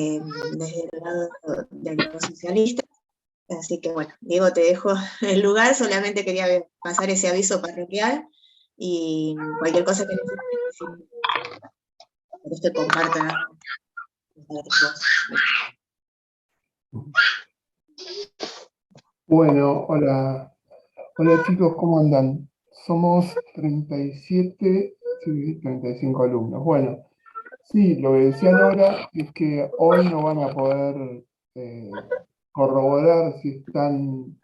desde el lado de los socialistas. Así que bueno, Diego, te dejo el lugar, solamente quería pasar ese aviso parroquial y cualquier cosa que necesites, si te comparta. Bueno, hola. Hola chicos, ¿cómo andan? Somos 37, sí, 35 alumnos. Bueno, sí, lo que decía Nora es que hoy no van a poder corroborar si están...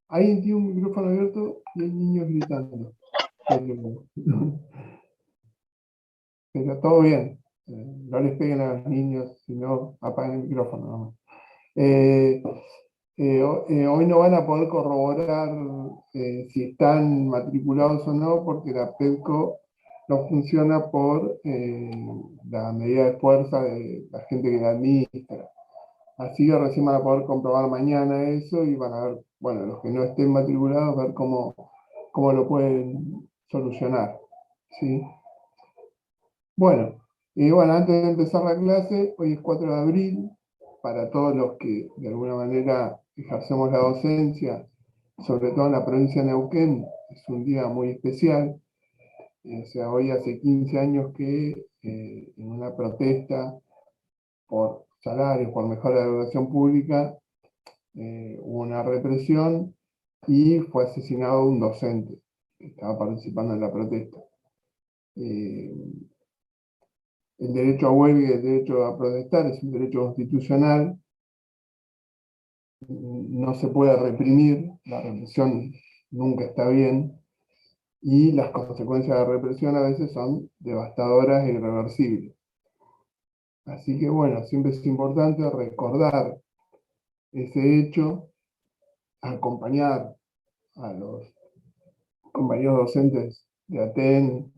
Alguien tiene un micrófono abierto y hay niños gritando. Pero, pero todo bien. No les peguen a los niños, sino apaguen el micrófono nomás. Hoy no van a poder corroborar si están matriculados o no, porque la PEDCO no funciona por la medida de fuerza de la gente que la administra. Así que recién van a poder comprobar mañana eso y van a ver, bueno, los que no estén matriculados, ver cómo lo pueden solucionar. ¿Sí? Bueno, antes de empezar la clase, hoy es 4 de abril, para todos los que de alguna manera ejercemos la docencia, sobre todo en la provincia de Neuquén, es un día muy especial. O sea, hoy hace 15 años que en una protesta por salarios, por mejora de la educación pública, hubo una represión y fue asesinado un docente que estaba participando en la protesta. El derecho a huelga y el derecho a protestar es un derecho constitucional, no se puede reprimir, la represión nunca está bien, y las consecuencias de la represión a veces son devastadoras e irreversibles. Así que bueno, siempre es importante recordar ese hecho, acompañar a los compañeros docentes de ATEN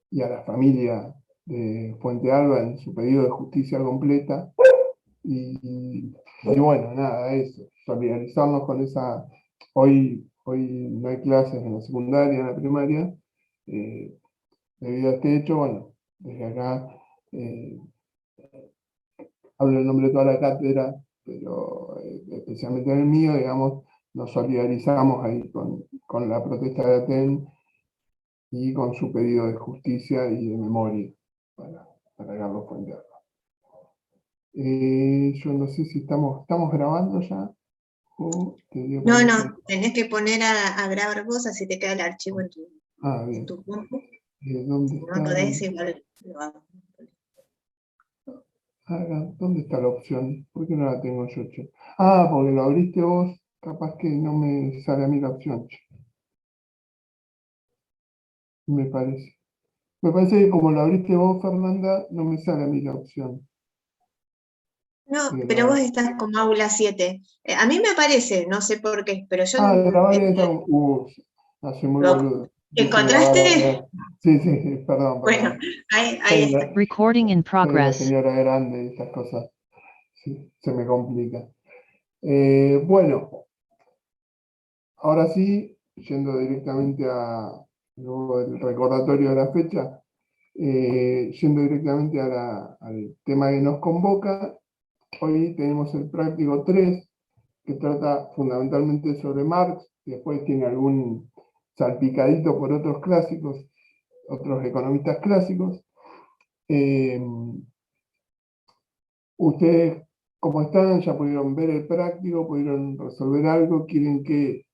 y a la familia de Fuente Alba en su pedido de justicia completa. Y bueno, nada, eso, solidarizarnos con esa... Hoy no hay clases en la secundaria, en la primaria, debido a este hecho, bueno, desde acá hablo en nombre de toda la cátedra, pero especialmente en el mío, digamos, nos solidarizamos ahí con la protesta de Aten y con su pedido de justicia y de memoria para Carlos Fuente Alba. Yo no sé si estamos grabando ya. No, tenés que poner a grabar vos, así te queda el archivo en tu compu. ¿Dónde está? No podés, igual lo hago. ¿Dónde está la opción? ¿Por qué no la tengo yo? Porque lo abriste vos, capaz que no me sale a mí la opción. Me parece. Me parece que como lo abriste vos, Fernanda, no me sale a mí la opción. No, pero vos estás como aula 7. A mí me aparece, no sé por qué, pero yo... grabar soy muy boludo. ¿Encontraste? Sí, perdón. Bueno, ahí está. Recording in progress. Soy una señora grande y estas cosas. Sí, se me complica. Bueno, ahora sí, yendo directamente luego del recordatorio de la fecha, yendo directamente al tema que nos convoca, hoy tenemos el práctico 3, que trata fundamentalmente sobre Marx, y después tiene algún salpicadito por otros clásicos, otros economistas clásicos. Ustedes, como están, ya pudieron ver el práctico, pudieron resolver algo, quieren que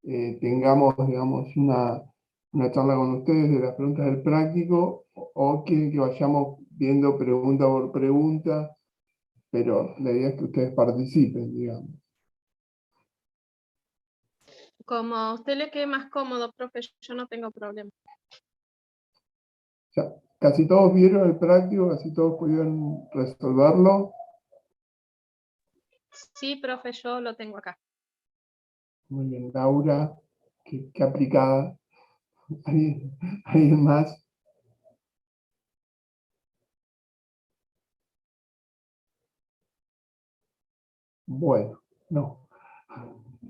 tengamos, digamos, una charla con ustedes de las preguntas del práctico, o quieren que vayamos viendo pregunta por pregunta, pero la idea es que ustedes participen, digamos. Como a usted le quede más cómodo, profe, yo no tengo problema. Ya, casi todos vieron el práctico, casi todos pudieron resolverlo. Sí, profe, yo lo tengo acá. Muy bien, Laura, qué aplicada. ¿Alguien más? Bueno, no.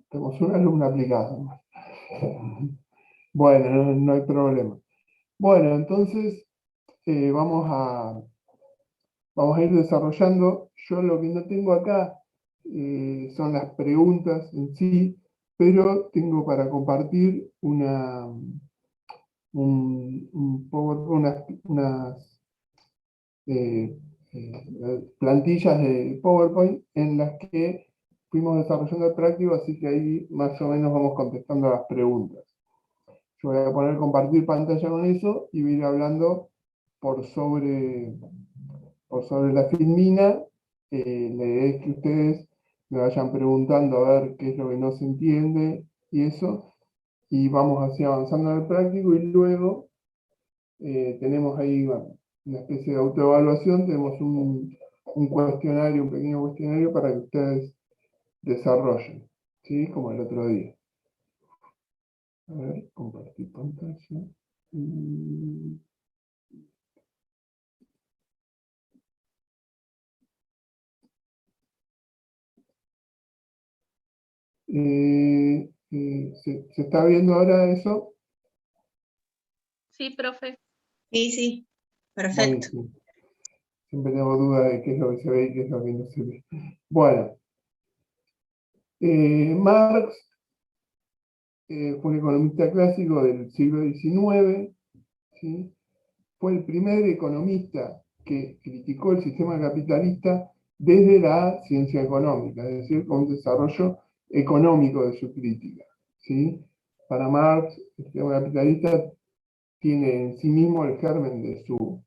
Tenemos una alumna aplicada. Bueno, no hay problema. Bueno, entonces vamos vamos a ir desarrollando. Yo lo que no tengo acá son las preguntas en sí, pero tengo para compartir unas plantillas de PowerPoint en las que fuimos desarrollando el práctico, así que ahí más o menos vamos contestando las preguntas. Yo voy a poner compartir pantalla con eso y voy a ir hablando por sobre la filmina. La idea es que ustedes me vayan preguntando a ver qué es lo que no se entiende y eso, y vamos así avanzando en el práctico, y luego tenemos ahí una especie de autoevaluación, tenemos un cuestionario, un pequeño cuestionario para que ustedes desarrollen, ¿sí? Como el otro día. A ver, compartir pantalla. ¿Se está viendo ahora eso? Sí, profe. Sí, sí, perfecto. Buenísimo. Siempre tengo duda de qué es lo que se ve y qué es lo que no se ve. Bueno, Marx fue un economista clásico del siglo XIX, ¿sí? Fue el primer economista que criticó el sistema capitalista desde la ciencia económica, es decir, con un desarrollo económico de su crítica, ¿sí? Para Marx, el sistema capitalista tiene en sí mismo el germen de su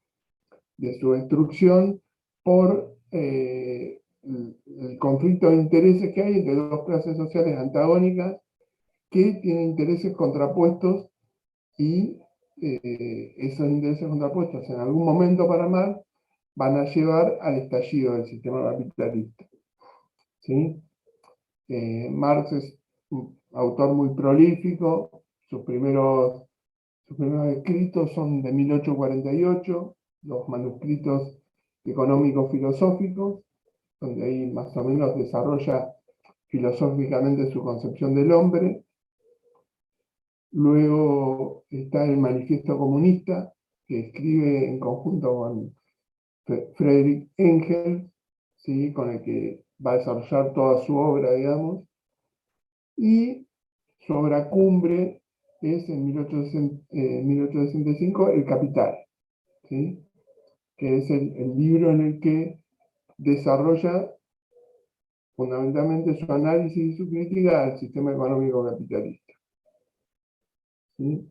destrucción por el conflicto de intereses que hay entre dos clases sociales antagónicas que tienen intereses contrapuestos, y esos intereses contrapuestos en algún momento para Marx van a llevar al estallido del sistema capitalista, ¿sí? Marx es un autor muy prolífico, sus primeros escritos son de 1848, los manuscritos económicos filosóficos, donde ahí más o menos desarrolla filosóficamente su concepción del hombre. Luego está el Manifiesto Comunista, que escribe en conjunto con Friedrich Engels, ¿sí? Con el que va a desarrollar toda su obra, digamos. Y su obra cumbre es en 1865, El Capital, ¿sí? Que es el libro en el que desarrolla fundamentalmente su análisis y su crítica al sistema económico capitalista, ¿sí?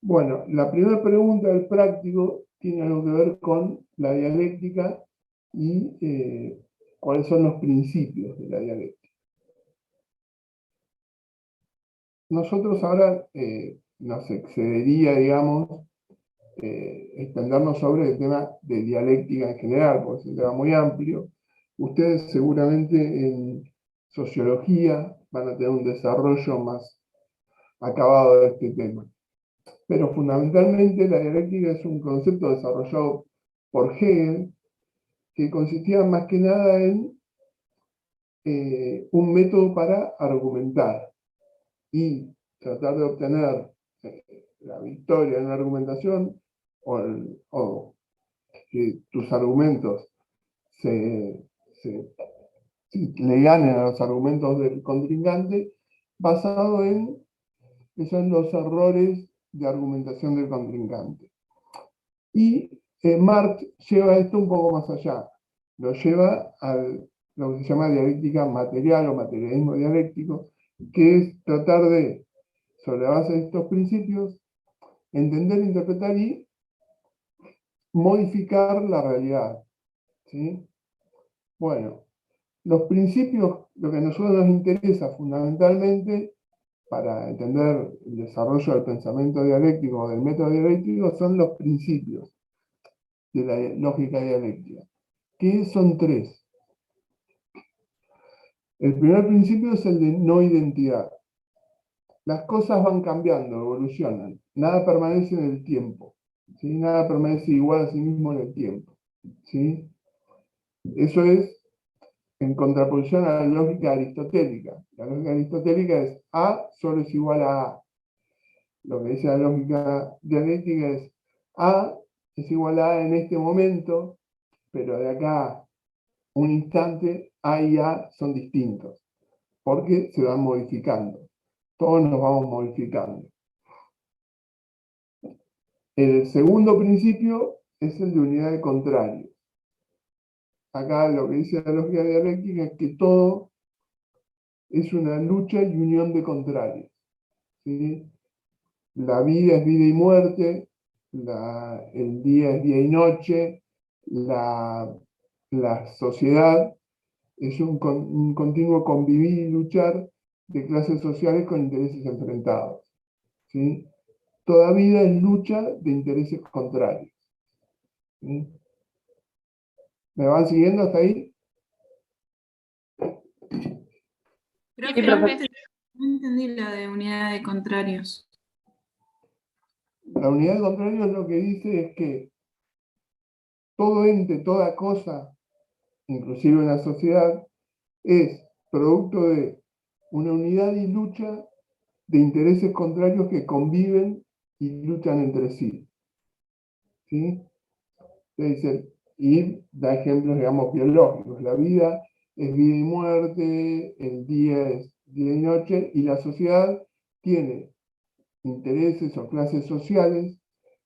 Bueno, la primera pregunta del práctico tiene algo que ver con la dialéctica y cuáles son los principios de la dialéctica. Nosotros ahora nos excedería, digamos, extendernos sobre el tema de dialéctica en general, porque es un tema muy amplio. Ustedes seguramente en sociología van a tener un desarrollo más acabado de este tema. Pero fundamentalmente la dialéctica es un concepto desarrollado por Hegel, que consistía más que nada en un método para argumentar y tratar de obtener la victoria en la argumentación, o que tus argumentos le ganen a los argumentos del contrincante, basado en los errores de argumentación del contrincante. Y Marx lleva esto un poco más allá, lo lleva a lo que se llama dialéctica material o materialismo dialéctico, que es tratar de, sobre la base de estos principios, entender, interpretar y modificar la realidad, ¿sí? Bueno, los principios, lo que a nosotros nos interesa fundamentalmente para entender el desarrollo del pensamiento dialéctico o del método dialéctico, son los principios de la lógica dialéctica, que son tres. El primer principio es el de no identidad. Las cosas van cambiando, evolucionan. Nada permanece en el tiempo, ¿sí? Nada permanece igual a sí mismo en el tiempo, ¿sí? Eso es en contraposición a la lógica aristotélica. La lógica aristotélica es A solo es igual a A. Lo que dice la lógica dialéctica es A es igual a en este momento, pero de acá a un instante, A y A son distintos, porque se van modificando. Todos nos vamos modificando. El segundo principio es el de unidad de contrarios. Acá lo que dice la lógica dialéctica es que todo es una lucha y unión de contrarios, ¿sí? La vida es vida y muerte, el día es día y noche, la sociedad es un continuo convivir y luchar de clases sociales con intereses enfrentados, ¿sí? Toda vida es lucha de intereses contrarios, ¿sí? ¿Me van siguiendo hasta ahí? Profe, no entendí la de unidad de contrarios. La unidad de contrarios lo que dice es que todo ente, toda cosa, inclusive una sociedad, es producto de una unidad y lucha de intereses contrarios que conviven y luchan entre sí. ¿Sí? Y da ejemplos, digamos, biológicos. La vida es vida y muerte, el día es día y noche, y la sociedad tiene intereses o clases sociales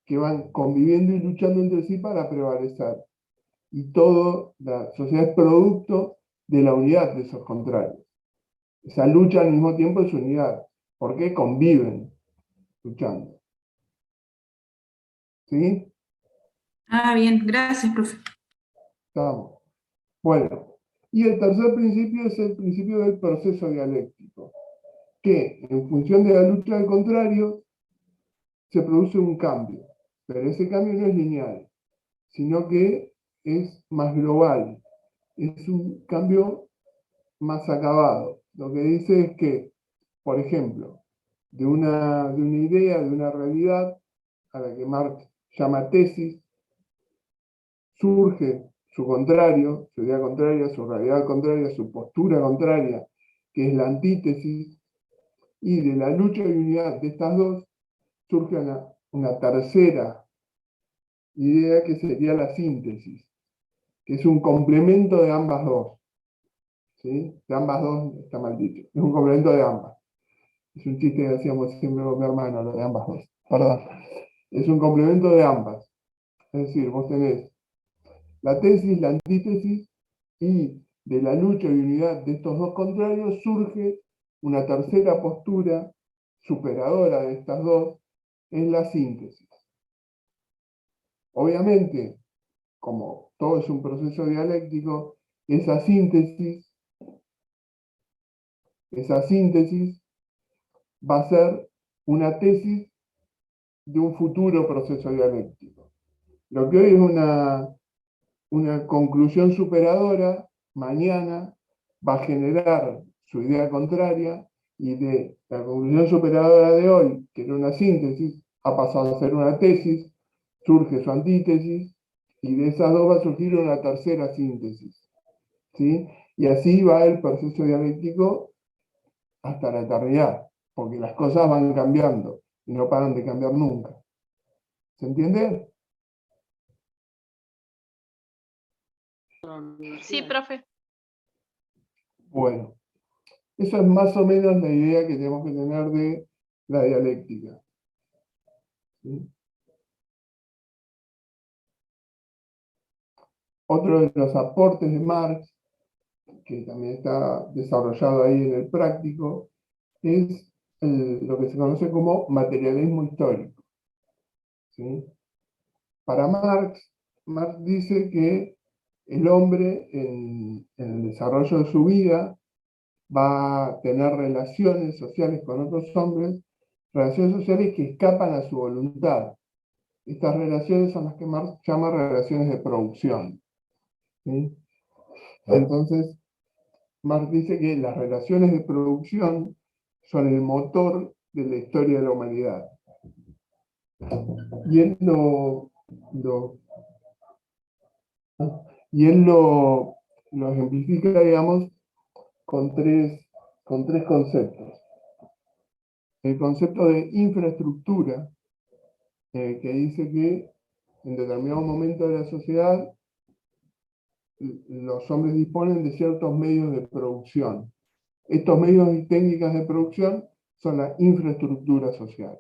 que van conviviendo y luchando entre sí para prevalecer. Y todo, la sociedad es producto de la unidad de esos contrarios. Esa lucha al mismo tiempo es unidad, porque conviven luchando. ¿Sí? Ah, bien, gracias, profe. Estamos. Bueno, y el tercer principio es el principio del proceso dialéctico, que en función de la lucha de contrarios se produce un cambio, pero ese cambio no es lineal, sino que es más global, es un cambio más acabado. Lo que dice es que, por ejemplo, de una idea, de una realidad, a la que Marx llama tesis, surge su contrario, su idea contraria, su realidad contraria, su postura contraria, que es la antítesis, y de la lucha y unidad de estas dos surge una tercera idea que sería la síntesis, que es un complemento de ambas dos. ¿Sí? De ambas dos está mal dicho, es un complemento de ambas. Es un chiste que hacíamos siempre con mi hermano, lo de ambas dos. Perdón. Es un complemento de ambas. Es decir, vos tenés la tesis, la antítesis, y de la lucha y unidad de estos dos contrarios surge una tercera postura superadora de estas dos, es la síntesis. Obviamente, como todo es un proceso dialéctico, esa síntesis va a ser una tesis de un futuro proceso dialéctico. Lo que hoy es una conclusión superadora, mañana va a generar su idea contraria, y de la conclusión superadora de hoy, que era una síntesis, ha pasado a ser una tesis, surge su antítesis, y de esas dos va a surgir una tercera síntesis. ¿Sí? Y así va el proceso dialéctico hasta la eternidad, porque las cosas van cambiando y no paran de cambiar nunca. ¿Se entiende? Sí, profe. Bueno, eso es más o menos la idea que tenemos que tener de la dialéctica. ¿Sí? Otro de los aportes de Marx, que también está desarrollado ahí en el práctico, es lo que se conoce como materialismo histórico. ¿Sí? Para Marx dice que el hombre en el desarrollo de su vida va a tener relaciones sociales con otros hombres, relaciones sociales que escapan a su voluntad. Estas relaciones son las que Marx llama relaciones de producción. ¿Sí? Entonces, Marx dice que las relaciones de producción son el motor de la historia de la humanidad. Y él lo ejemplifica, digamos, con tres conceptos. El concepto de infraestructura, que dice que en determinado momento de la sociedad los hombres disponen de ciertos medios de producción. Estos medios y técnicas de producción son la infraestructura social.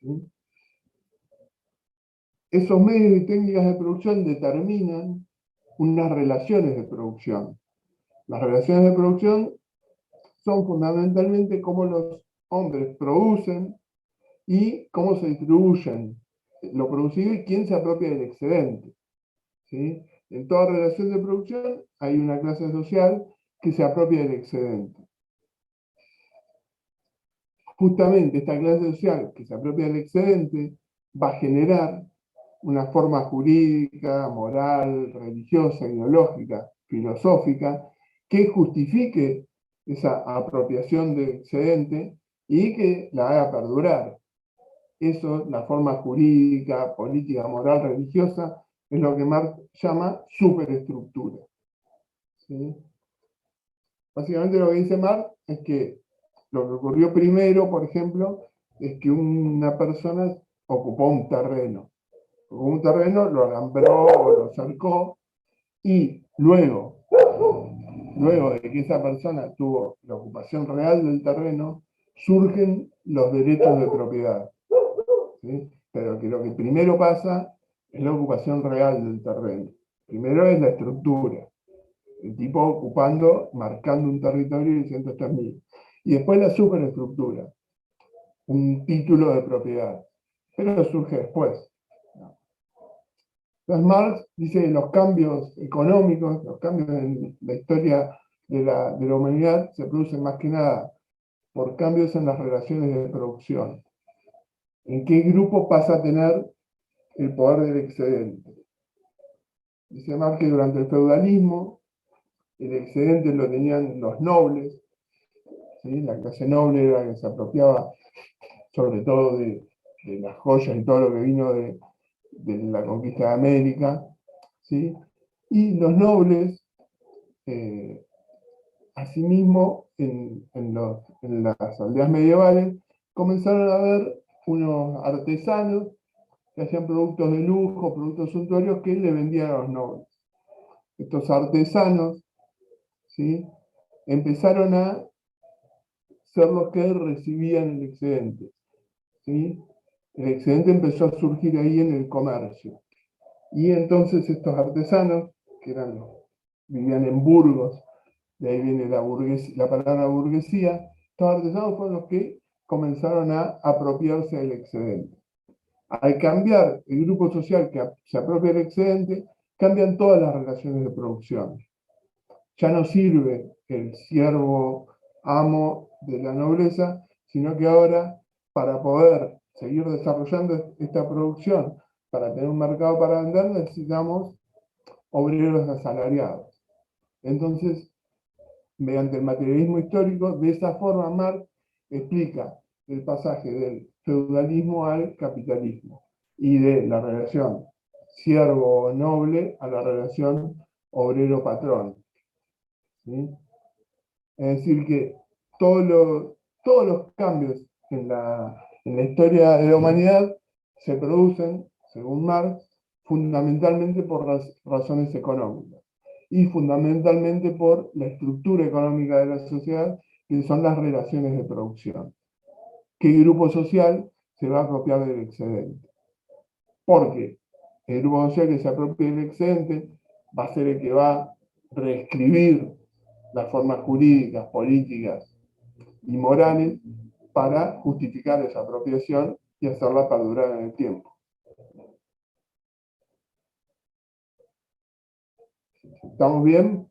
¿Sí? Esos medios y técnicas de producción determinan unas relaciones de producción. Las relaciones de producción son fundamentalmente cómo los hombres producen y cómo se distribuyen lo producido y quién se apropia del excedente. ¿Sí? En toda relación de producción hay una clase social que se apropia del excedente. Justamente esta clase social que se apropia del excedente va a generar una forma jurídica, moral, religiosa, ideológica, filosófica, que justifique esa apropiación del excedente y que la haga perdurar. Eso, la forma jurídica, política, moral, religiosa, es lo que Marx llama superestructura. ¿Sí? Básicamente lo que dice Marx es que lo que ocurrió primero, por ejemplo, es que una persona ocupó un terreno. Ocupó un terreno, lo alambró o lo cercó, y luego de que esa persona tuvo la ocupación real del terreno, surgen los derechos de propiedad. ¿Sí? Pero que lo que primero pasa es la ocupación real del terreno. Primero es la estructura. El tipo ocupando, marcando un territorio y diciendo esto es mío. Y después la superestructura, un título de propiedad. Pero surge después. Entonces Marx dice que los cambios económicos, los cambios en la historia de la humanidad se producen más que nada por cambios en las relaciones de producción. ¿En qué grupo pasa a tener el poder del excedente? Dice Marx que durante el feudalismo el excedente lo tenían los nobles, ¿sí? La clase noble era la que se apropiaba sobre todo de las joyas y todo lo que vino de la conquista de América, ¿sí? Y los nobles, asimismo, en las aldeas medievales, comenzaron a ver unos artesanos que hacían productos de lujo, productos suntuarios que le vendían a los nobles. Estos artesanos, ¿sí? Empezaron a ser los que recibían el excedente. ¿Sí? El excedente empezó a surgir ahí en el comercio. Y entonces estos artesanos, que vivían en Burgos, de ahí viene la palabra burguesía, estos artesanos fueron los que comenzaron a apropiarse del excedente. Al cambiar el grupo social que se apropia del excedente, cambian todas las relaciones de producción. Ya no sirve el siervo amo de la nobleza, sino que ahora, para poder seguir desarrollando esta producción, para tener un mercado para vender, necesitamos obreros asalariados. Entonces, mediante el materialismo histórico, de esa forma Marx explica el pasaje del feudalismo al capitalismo y de la relación siervo-noble a la relación obrero-patrón. ¿Sí? Es decir, que todos los cambios en la historia de la humanidad se producen, según Marx, fundamentalmente por razones económicas y fundamentalmente por la estructura económica de la sociedad, que son las relaciones de producción. ¿Qué grupo social se va a apropiar del excedente? Porque el grupo social que se apropie del excedente va a ser el que va a reescribir las formas jurídicas, políticas y morales para justificar esa apropiación y hacerla perdurar en el tiempo. ¿Estamos bien?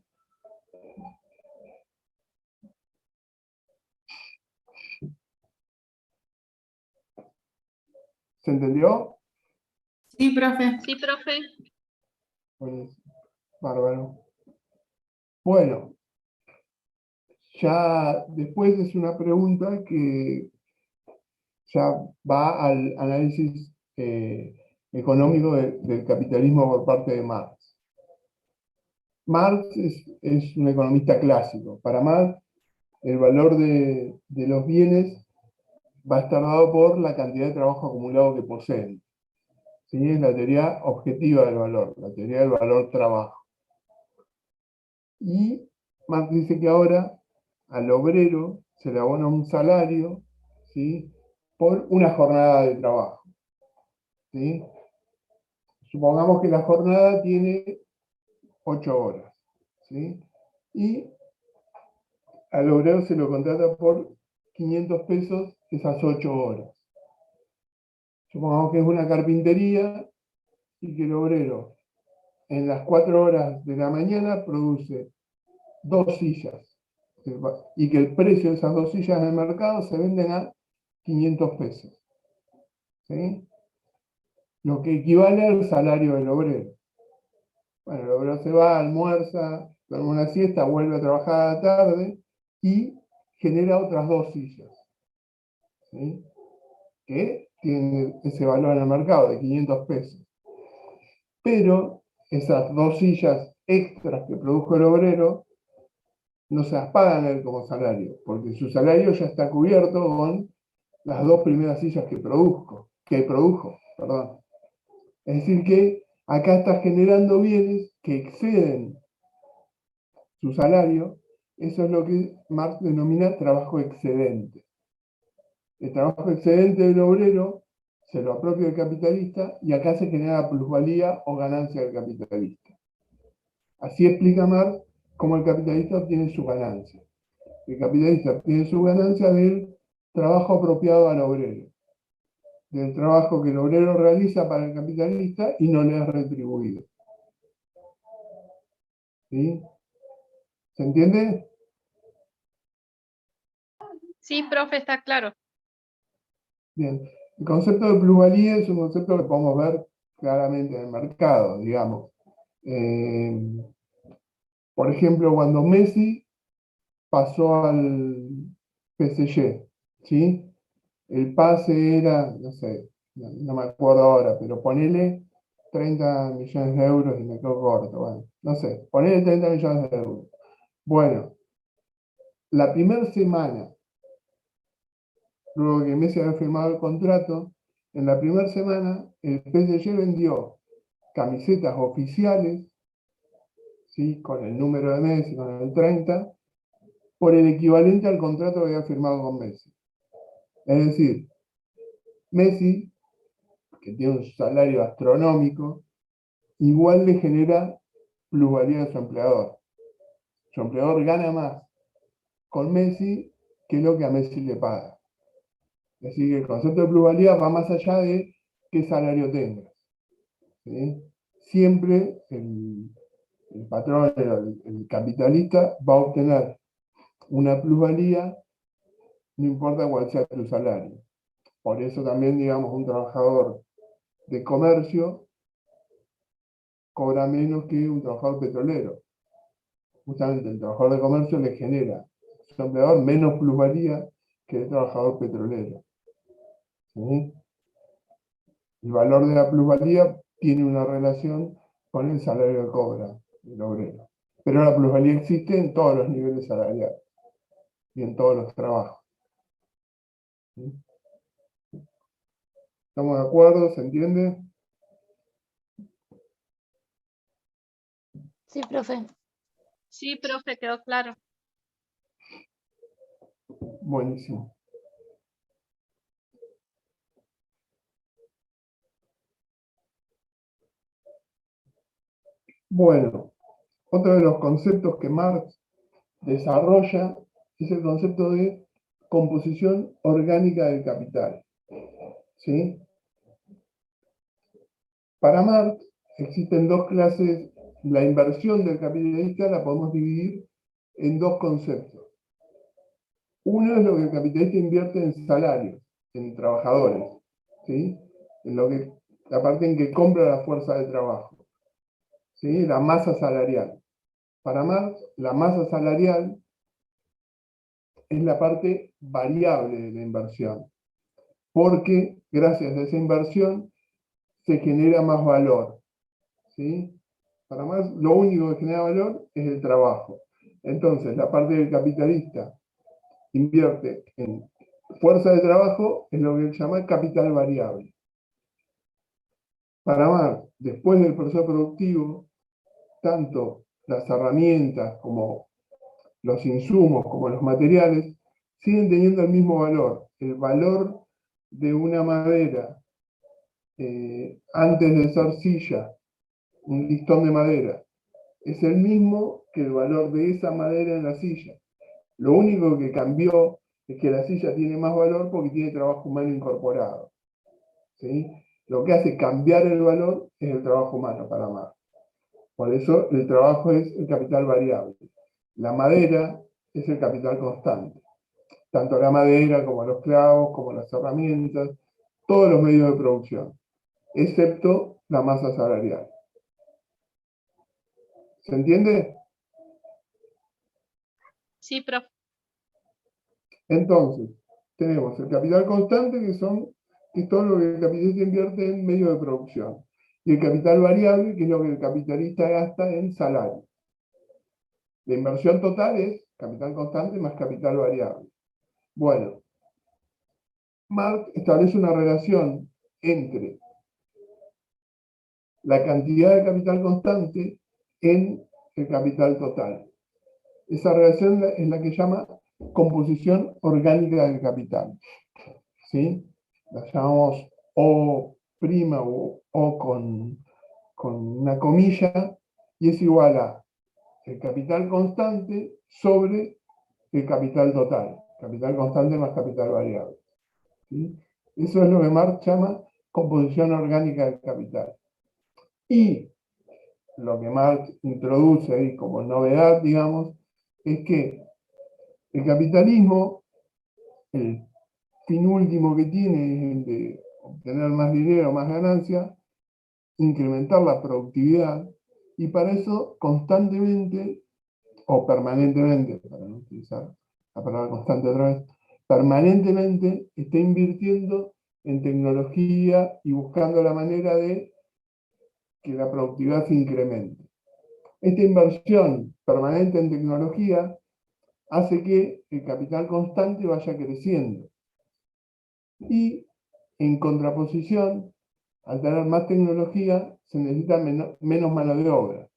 ¿Se entendió? Sí, profe. Sí, profe. Pues, bárbaro. Bueno, ya después es una pregunta que ya va al análisis económico del capitalismo por parte de Marx. Marx es un economista clásico. Para Marx, el valor de los bienes va a estar dado por la cantidad de trabajo acumulado que poseen. ¿Sí? Es la teoría objetiva del valor, la teoría del valor trabajo. Y Marx dice que ahora al obrero se le abona un salario, ¿sí?, por una jornada de trabajo, ¿sí? Supongamos que la jornada tiene 8 horas, ¿sí? Y al obrero se lo contrata por 500 pesos esas 8 horas. Supongamos que es una carpintería y que el obrero en las 4 horas de la mañana produce 2 sillas y que el precio de esas 2 sillas en el mercado se venden a 500 pesos, ¿sí? Lo que equivale al salario del obrero. Bueno, el obrero se va, almuerza, duerme una siesta, vuelve a trabajar a la tarde y genera otras 2 sillas, ¿sí?, que tienen ese valor en el mercado de 500 pesos. Pero esas 2 sillas extras que produjo el obrero no se las pagan a él como salario, porque su salario ya está cubierto con las 2 primeras sillas que produjo, perdón. Es decir que acá está generando bienes que exceden su salario. Eso es lo que Marx denomina trabajo excedente. El trabajo excedente del obrero se lo apropia el capitalista y acá se genera plusvalía o ganancia del capitalista. Así explica Marx cómo el capitalista obtiene su ganancia. El capitalista obtiene su ganancia del trabajo apropiado al obrero, del trabajo que el obrero realiza para el capitalista y no le es retribuido. ¿Sí? ¿Se entiende? Sí, profe, está claro. Bien. El concepto de plusvalía es un concepto que podemos ver claramente en el mercado, digamos. Por ejemplo, cuando Messi pasó al PSG, ¿sí? El pase era, no sé, no me acuerdo ahora, pero ponele 30 millones de euros y me quedo corto. Bueno, no sé, ponele 30 millones de euros. Bueno, la primera semana, luego que Messi había firmado el contrato, en la primera semana el PSG vendió camisetas oficiales, ¿sí?, con el número de Messi, con el 30, por el equivalente al contrato que había firmado con Messi. Es decir, Messi, que tiene un salario astronómico, igual le genera plusvalía a su empleador. Su empleador gana más con Messi que lo que a Messi le paga. Es decir, que el concepto de plusvalía va más allá de qué salario tengas, ¿sí? Siempre el patrón, el capitalista, va a obtener una plusvalía, no importa cuál sea tu salario. Por eso también, digamos, un trabajador de comercio cobra menos que un trabajador petrolero. Justamente el trabajador de comercio le genera a su empleador menos plusvalía que el trabajador petrolero, ¿sí? El valor de la plusvalía tiene una relación con el salario que cobra el obrero. Pero la plusvalía existe en todos los niveles salariales y en todos los trabajos, ¿sí? ¿Estamos de acuerdo? ¿Se entiende? Sí, profe. Sí, profe, quedó claro. Buenísimo. Bueno, otro de los conceptos que Marx desarrolla es el concepto de composición orgánica del capital, ¿sí? Para Marx existen 2 clases. La inversión del capitalista la podemos dividir en 2 conceptos. Uno es lo que el capitalista invierte en salarios, en trabajadores, ¿sí? En la parte en que compra la fuerza de trabajo, ¿sí? La masa salarial. Para Marx, la masa salarial es la parte variable de la inversión, porque gracias a esa inversión se genera más valor, ¿sí? Para Marx, lo único que genera valor es el trabajo. Entonces, la parte del capitalista invierte en fuerza de trabajo, es lo que él llama capital variable. Para Marx, después del proceso productivo, tanto las herramientas, como los insumos, como los materiales, siguen teniendo el mismo valor. El valor de una madera antes de ser silla, un listón de madera, es el mismo que el valor de esa madera en la silla. Lo único que cambió es que la silla tiene más valor porque tiene trabajo humano incorporado. ¿Sí? Lo que hace cambiar el valor es el trabajo humano para Marx. Por eso el trabajo es el capital variable. La madera es el capital constante. Tanto la madera como los clavos, como las herramientas, todos los medios de producción, excepto la masa salarial. ¿Se entiende? Sí, profe. Entonces, tenemos el capital constante, que es todo lo que el capitalista invierte en medios de producción. Y el capital variable, que es lo que el capitalista gasta en salario. La inversión total es capital constante más capital variable. Bueno, Marx establece una relación entre la cantidad de capital constante en el capital total. Esa relación es la que llama composición orgánica del capital. ¿Sí? La llamamos O' o O con una comilla, y es igual a el capital constante sobre el capital total. Capital constante más capital variable. ¿Sí? Eso es lo que Marx llama composición orgánica del capital. Y lo que Marx introduce ahí como novedad, digamos, es que el capitalismo, el fin último que tiene es el de obtener más dinero, más ganancia, incrementar la productividad, y para eso constantemente, o permanentemente, para no utilizar la palabra constante otra vez, permanentemente está invirtiendo en tecnología y buscando la manera de que la productividad se incremente. Esta inversión permanente en tecnología hace que el capital constante vaya creciendo. Y en contraposición, al tener más tecnología, se necesita menos mano de obra.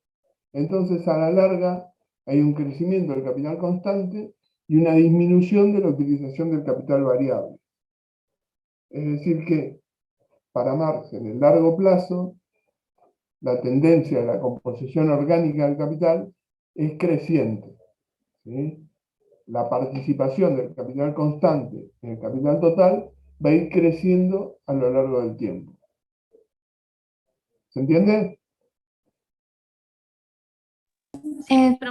Entonces, a la larga, hay un crecimiento del capital constante y una disminución de la utilización del capital variable. Es decir que, para Marx, en el largo plazo, la tendencia de la composición orgánica del capital es creciente. ¿Sí? La participación del capital constante en el capital total va a ir creciendo a lo largo del tiempo. ¿Se entiende?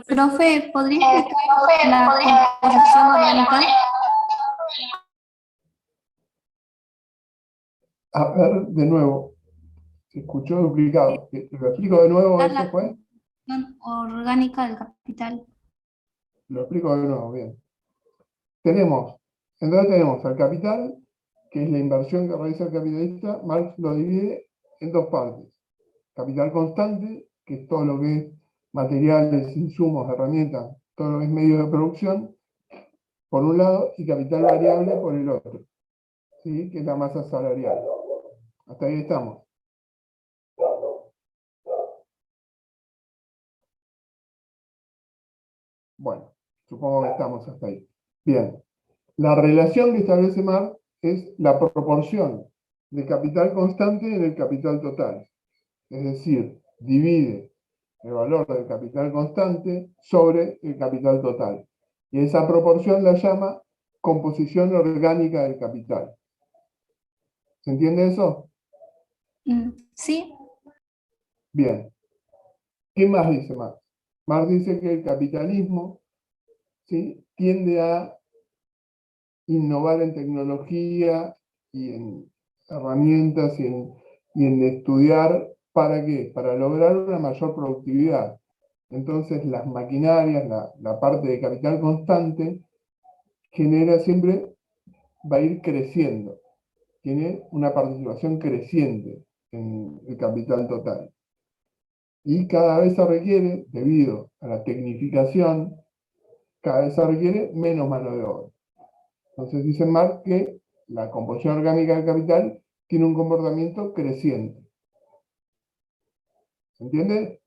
Profe, ¿podría explicar la composición orgánica? A ver, de nuevo, se escuchó duplicado. ¿Lo explico de nuevo? La ¿Eso fue? composición orgánica del capital. Lo explico de nuevo, bien. Entonces tenemos al capital, que es la inversión que realiza el capitalista. Marx lo divide en dos partes. Capital constante, que es todo lo que es materiales, insumos, herramientas, todo lo que es medio de producción, por un lado, y capital variable por el otro, ¿sí? Que es la masa salarial. Hasta ahí estamos. Bueno, supongo que estamos hasta ahí. Bien. La relación que establece Marx es la proporción de capital constante en el capital total. Es decir, divide el valor del capital constante sobre el capital total. Y esa proporción la llama composición orgánica del capital. ¿Se entiende eso? Sí. Bien. ¿Qué más dice Marx? Marx dice que el capitalismo, ¿sí?, tiende a innovar en tecnología y en herramientas y en estudiar, ¿para qué? Para lograr una mayor productividad. Entonces las maquinarias, la parte de capital constante, genera siempre, va a ir creciendo. Tiene una participación creciente en el capital total. Y cada vez se requiere, debido a la tecnificación, cada vez se requiere menos mano de obra. Entonces dice Marx que la composición orgánica del capital tiene un comportamiento creciente. ¿Se entiende?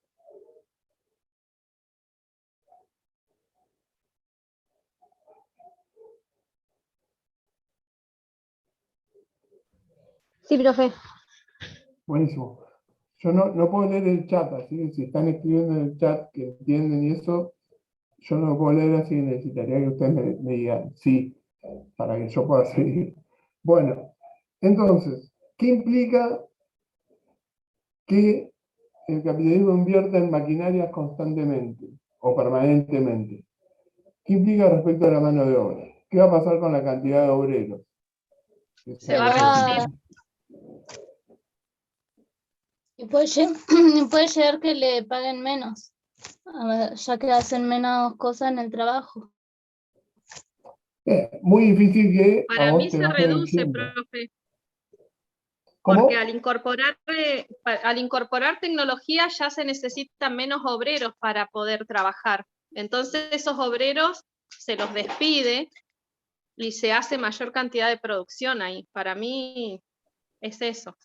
Sí, profe. Buenísimo. Yo no puedo leer el chat, así que si están escribiendo en el chat que entienden y eso, yo no lo puedo leer, así que necesitaría que ustedes me digan sí, para que yo pueda seguir. Bueno, entonces, ¿qué implica que el capitalismo invierta en maquinarias constantemente o permanentemente? ¿Qué implica respecto a la mano de obra? ¿Qué va a pasar con la cantidad de obreros? Se va a reducir. Y puede llegar que le paguen menos, ya que hacen menos cosas en el trabajo. Muy difícil que a Para vos mí te se bajen el reduce, sueldo. profe, ¿Cómo? porque al incorporar tecnología ya se necesitan menos obreros para poder trabajar. Entonces esos obreros se los despide y se hace mayor cantidad de producción ahí. Para mí es eso.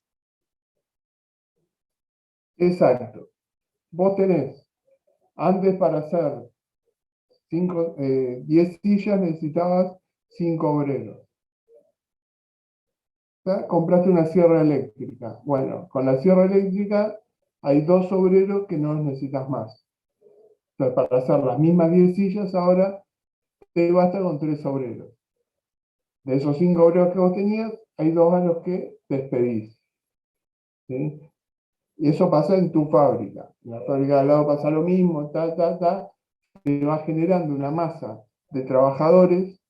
Exacto. Vos tenés, antes para hacer 10 sillas necesitabas 5 obreros. ¿Tá? Compraste una sierra eléctrica. Bueno, con la sierra eléctrica hay 2 obreros que no los necesitas más. Entonces, para hacer las mismas 10 sillas, ahora te basta con 3 obreros. De esos 5 obreros que vos tenías, hay 2 a los que despedís. ¿Sí? Y eso pasa en tu fábrica. En la fábrica de al lado pasa lo mismo, te va generando una masa de trabajadores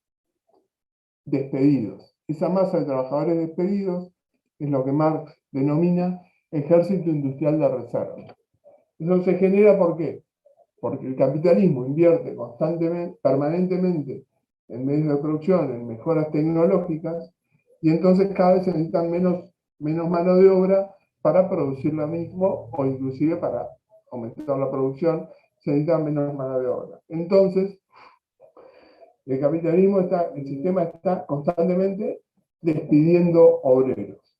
despedidos. Esa masa de trabajadores despedidos es lo que Marx denomina ejército industrial de reserva. Eso se genera ¿por qué? Porque el capitalismo invierte constantemente, permanentemente en medios de producción, en mejoras tecnológicas, y entonces cada vez se necesitan menos mano de obra para producir lo mismo, o inclusive para aumentar la producción, se necesita menos mano de obra. Entonces, el sistema está constantemente despidiendo obreros.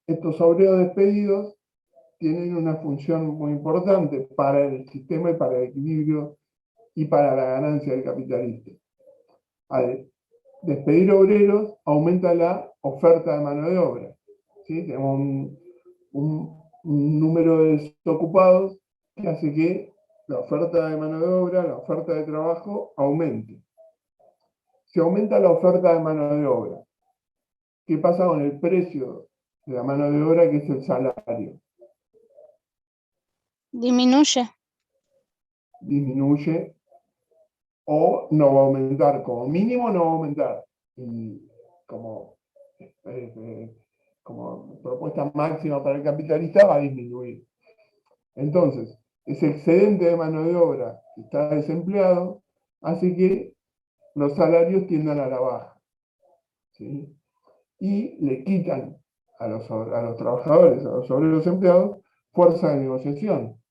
Estos obreros despedidos tienen una función muy importante para el sistema y para el equilibrio y para la ganancia del capitalista. Al despedir obreros, aumenta la oferta de mano de obra. ¿Sí? Tenemos un número de desocupados que hace que la oferta de mano de obra, la oferta de trabajo, aumente. Si aumenta la oferta de mano de obra, ¿qué pasa con el precio de la mano de obra, que es el salario? Disminuye. Disminuye o no va a aumentar, como mínimo no va a aumentar. Y como propuesta máxima para el capitalista va a disminuir. Entonces, ese excedente de mano de obra que está desempleado hace que los salarios tiendan a la baja. ¿Sí? Y le quitan a los trabajadores, a los obreros empleados, fuerza de negociación.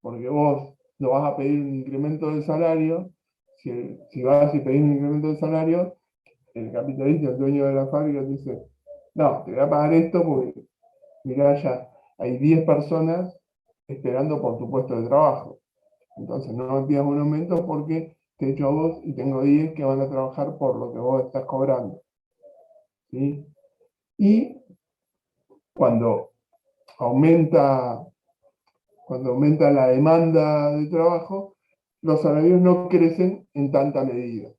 Porque vos no vas a pedir un incremento del salario, si vas y pedís un incremento del salario, el capitalista, el dueño de la fábrica, te dice, no, te voy a pagar esto porque, mirá, ya hay 10 personas esperando por tu puesto de trabajo. Entonces no me pidas un aumento porque te echo a vos y tengo 10 que van a trabajar por lo que vos estás cobrando. ¿Sí? Y cuando aumenta la demanda de trabajo, los salarios no crecen en tanta medida,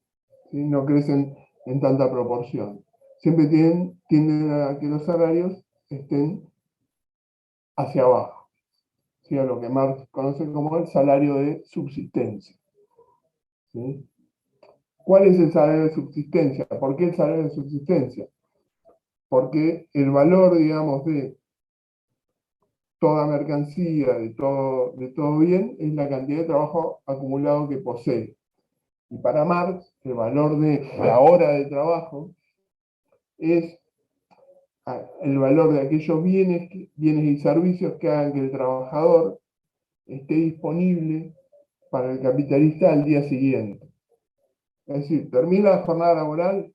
¿sí? No crecen en tanta proporción. Siempre tienden a que los salarios estén hacia abajo, ¿sí? A lo que Marx conoce como el salario de subsistencia. ¿Sí? ¿Cuál es el salario de subsistencia? ¿Por qué el salario de subsistencia? Porque el valor, digamos, de toda mercancía, de todo bien, es la cantidad de trabajo acumulado que posee. Y para Marx, el valor de la hora de trabajo es el valor de aquellos bienes y servicios que hagan que el trabajador esté disponible para el capitalista al día siguiente. Es decir, termina la jornada laboral,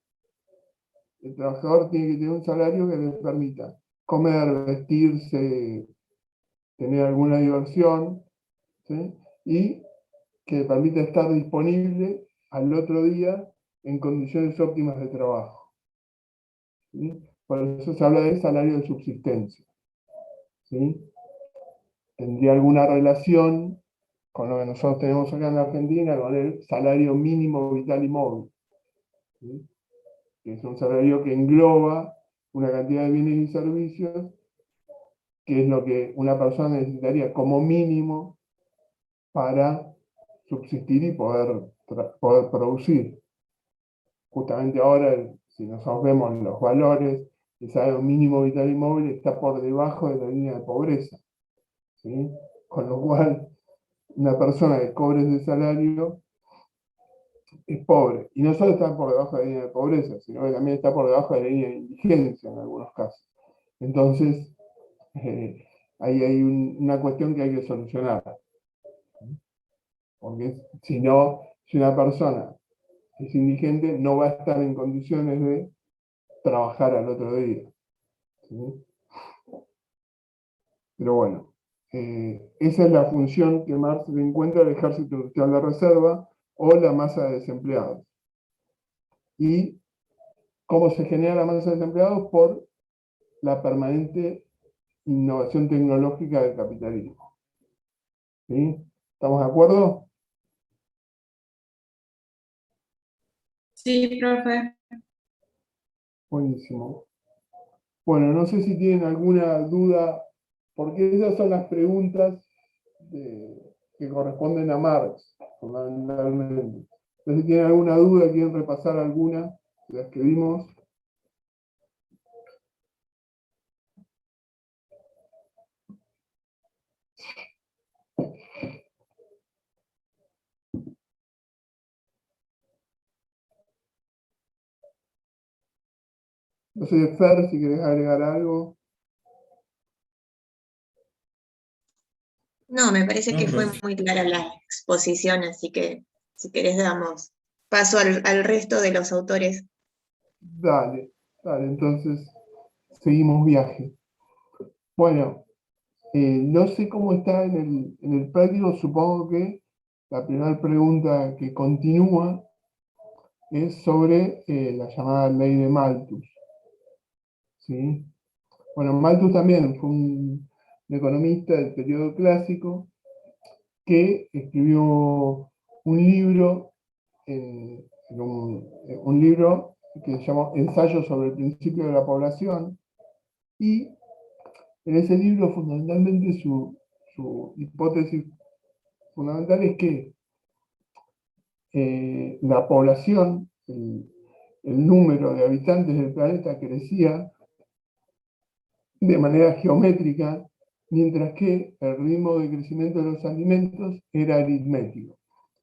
el trabajador tiene que tener un salario que le permita comer, vestirse, tener alguna diversión, ¿sí? Y que le permita estar disponible al otro día en condiciones óptimas de trabajo. ¿Sí? Por eso se habla de salario de subsistencia. ¿Sí? Tendría alguna relación con lo que nosotros tenemos acá en la Argentina, con el salario mínimo vital y móvil. ¿Sí? Que es un salario que engloba una cantidad de bienes y servicios, que es lo que una persona necesitaría como mínimo para subsistir y poder producir. Justamente ahora, si nosotros vemos los valores, el salario mínimo vital y móvil está por debajo de la línea de pobreza. ¿Sí? Con lo cual, una persona que cobre ese salario es pobre. Y no solo está por debajo de la línea de pobreza, sino que también está por debajo de la línea de indigencia en algunos casos. Entonces, ahí hay una cuestión que hay que solucionar. Porque si no, si una persona es indigente, no va a estar en condiciones de trabajar al otro día. ¿Sí? Pero bueno, esa es la función que Marx le encuentra al ejército industrial de reserva o la masa de desempleados. ¿Y cómo se genera la masa de desempleados? Por la permanente innovación tecnológica del capitalismo. ¿Sí? ¿Estamos de acuerdo? Sí, profe. Buenísimo. Bueno, no sé si tienen alguna duda, porque esas son las preguntas que corresponden a Marx, fundamentalmente. No sé si tienen alguna duda, quieren repasar alguna de las que vimos. No sé, Fer, si querés agregar algo. No, me parece No, que fue profe. muy clara la exposición, así que si querés damos paso al resto de los autores. Dale, entonces seguimos viaje. Bueno, no sé cómo está en el práctico, supongo que la primera pregunta que continúa es sobre la llamada ley de Malthus. ¿Sí? Bueno, Malthus también fue un economista del periodo clásico que escribió un libro, un libro que se llamó Ensayo sobre el principio de la población, y en ese libro fundamentalmente su hipótesis fundamental es que la población, el número de habitantes del planeta crecía de manera geométrica, mientras que el ritmo de crecimiento de los alimentos era aritmético.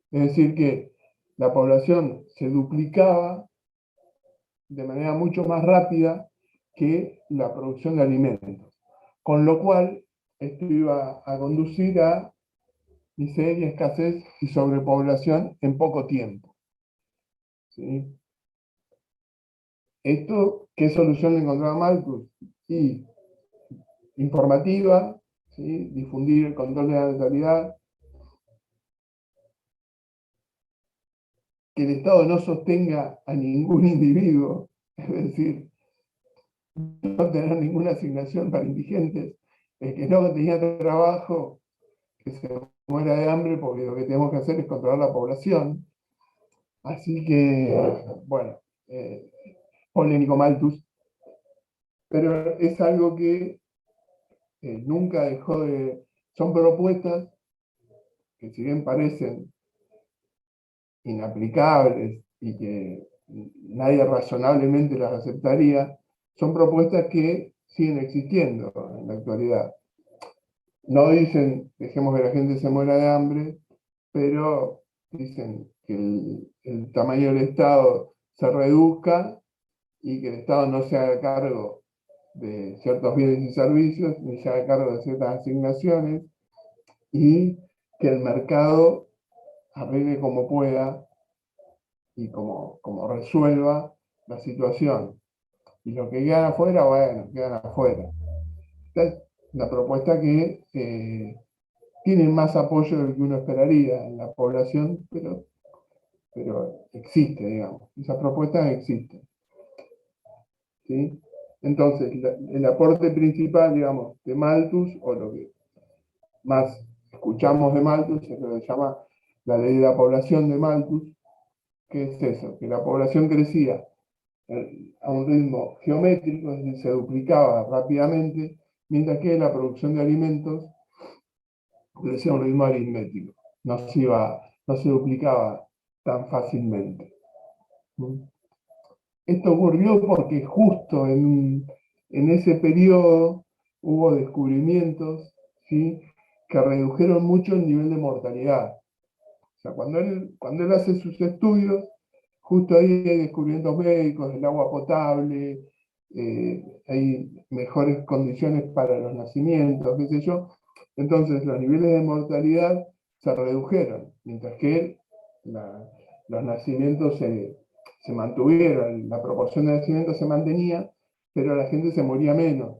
Es decir, que la población se duplicaba de manera mucho más rápida que la producción de alimentos. Con lo cual, esto iba a conducir a miseria, escasez y sobrepoblación en poco tiempo. ¿Sí? Esto, ¿qué solución le encontraba Malthus? Y informativa, ¿sí? Difundir el control de la natalidad, que el Estado no sostenga a ningún individuo, es decir, no tener ninguna asignación para indigentes, el que no tenía trabajo, que se muera de hambre, porque lo que tenemos que hacer es controlar la población. Así que, bueno, polémico Malthus, pero es algo que nunca dejó de... Son propuestas que si bien parecen inaplicables y que nadie razonablemente las aceptaría, son propuestas que siguen existiendo en la actualidad. No dicen, dejemos que la gente se muera de hambre, pero dicen que el tamaño del Estado se reduzca y que el Estado no se haga cargo de ciertos bienes y servicios, ni se haga cargo de ciertas asignaciones, y que el mercado arregle como pueda y como resuelva la situación. Y lo que quedan afuera, bueno, quedan afuera. Esta es una propuesta que tiene más apoyo del que uno esperaría en la población, pero existe, digamos. Esas propuestas existen. ¿Sí? Entonces, el aporte principal, digamos, de Malthus, o lo que más escuchamos de Malthus, es lo que se llama la ley de la población de Malthus, que es eso, que la población crecía a un ritmo geométrico, es decir, se duplicaba rápidamente, mientras que la producción de alimentos crecía a un ritmo aritmético, no se duplicaba tan fácilmente. Esto ocurrió porque justo en ese periodo hubo descubrimientos, ¿sí?, que redujeron mucho el nivel de mortalidad. O sea, cuando él hace sus estudios, justo ahí hay descubrimientos médicos, el agua potable, hay mejores condiciones para los nacimientos, qué sé yo. Entonces los niveles de mortalidad se redujeron, mientras que los nacimientos se mantuvieron, la proporción de nacimientos se mantenía, pero la gente se moría menos,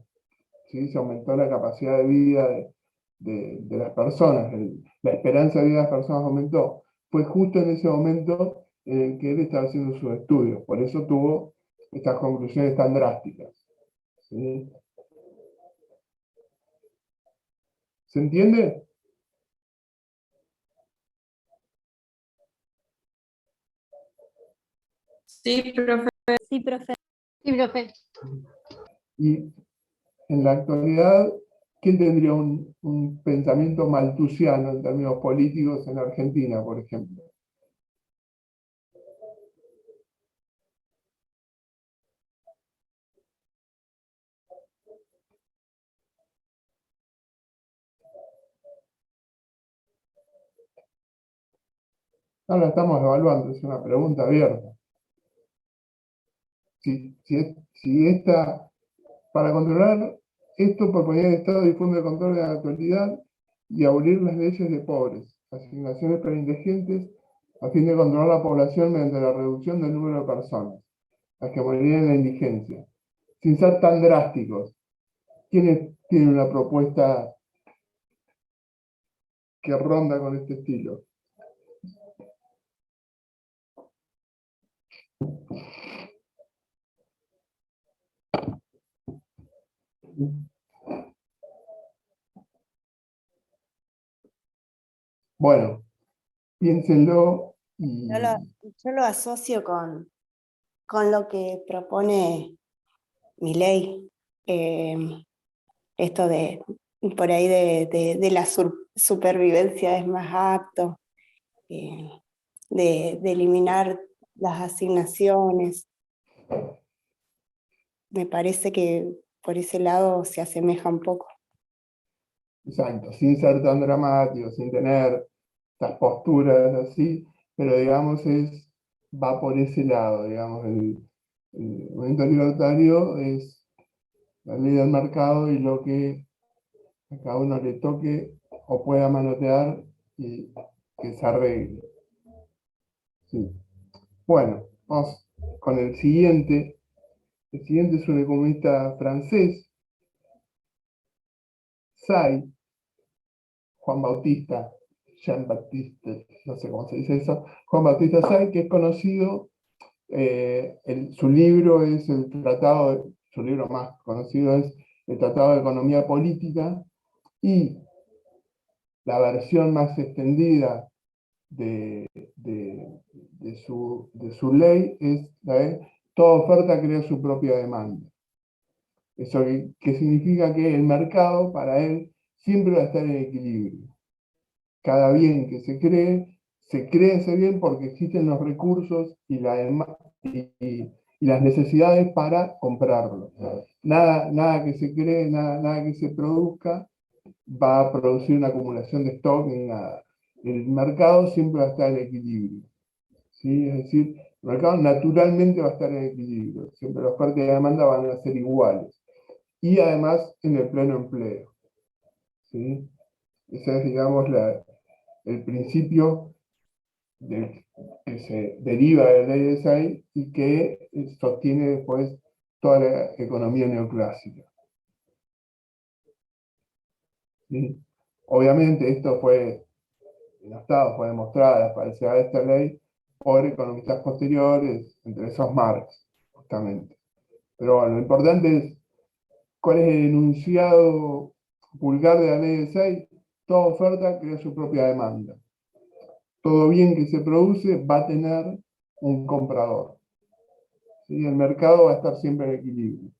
¿sí? Se aumentó la capacidad de vida de las personas, la esperanza de vida de las personas aumentó. Fue justo en ese momento en el que él estaba haciendo sus estudios, por eso tuvo estas conclusiones tan drásticas, ¿sí? ¿Se entiende? Sí, profe. Sí, profe. Sí, profe. Y en la actualidad, ¿quién tendría un pensamiento malthusiano en términos políticos en Argentina, por ejemplo? No la estamos evaluando, es una pregunta abierta. Para controlar esto, proponer el Estado difunde el control de la actualidad y abolir las leyes de pobres, asignaciones para indigentes, a fin de controlar la población mediante la reducción del número de personas, las que morirían en la indigencia. Sin ser tan drásticos, ¿quiénes tienen una propuesta que ronda con este estilo? Bueno, piénsenlo y Yo lo asocio con lo que propone Milei, esto de por ahí de la supervivencia es más apto, eh, de eliminar las asignaciones. Me parece que por ese lado se asemeja un poco. exacto, sin ser tan dramático, sin tener estas posturas así, pero digamos va por ese lado, digamos, el movimiento libertario es la ley del mercado y lo que a cada uno le toque o pueda manotear y que se arregle. Sí. Bueno, vamos con el siguiente. El siguiente es un economista francés, Say, Juan Bautista, Jean-Baptiste, no sé cómo se dice eso, Juan Bautista Say, que es conocido, su libro es el tratado, su libro más conocido es el Tratado de Economía Política, y la versión más extendida de su ley es la de toda oferta crea su propia demanda. Eso que significa que el mercado para él siempre va a estar en equilibrio. Cada bien que se cree ese bien porque existen los recursos y las necesidades para comprarlo. Nada que se cree, nada que se produzca va a producir una acumulación de stock ni nada. El mercado siempre va a estar en equilibrio, ¿sí? Es decir, el mercado naturalmente va a estar en equilibrio. Siempre la oferta y la demanda van a ser iguales. Y además en el pleno empleo, ¿sí? Ese es, digamos, el principio que se deriva de la ley de Say y que sostiene después toda la economía neoclásica. ¿Sí? Obviamente esto fue denostado, fue demostrada la falsedad de esta ley por economistas posteriores, entre esos Marx, justamente. Pero bueno, lo importante es cuál es el enunciado vulgar de la ley de 6. Toda oferta crea su propia demanda. Todo bien que se produce va a tener un comprador. ¿Sí? El mercado va a estar siempre en equilibrio.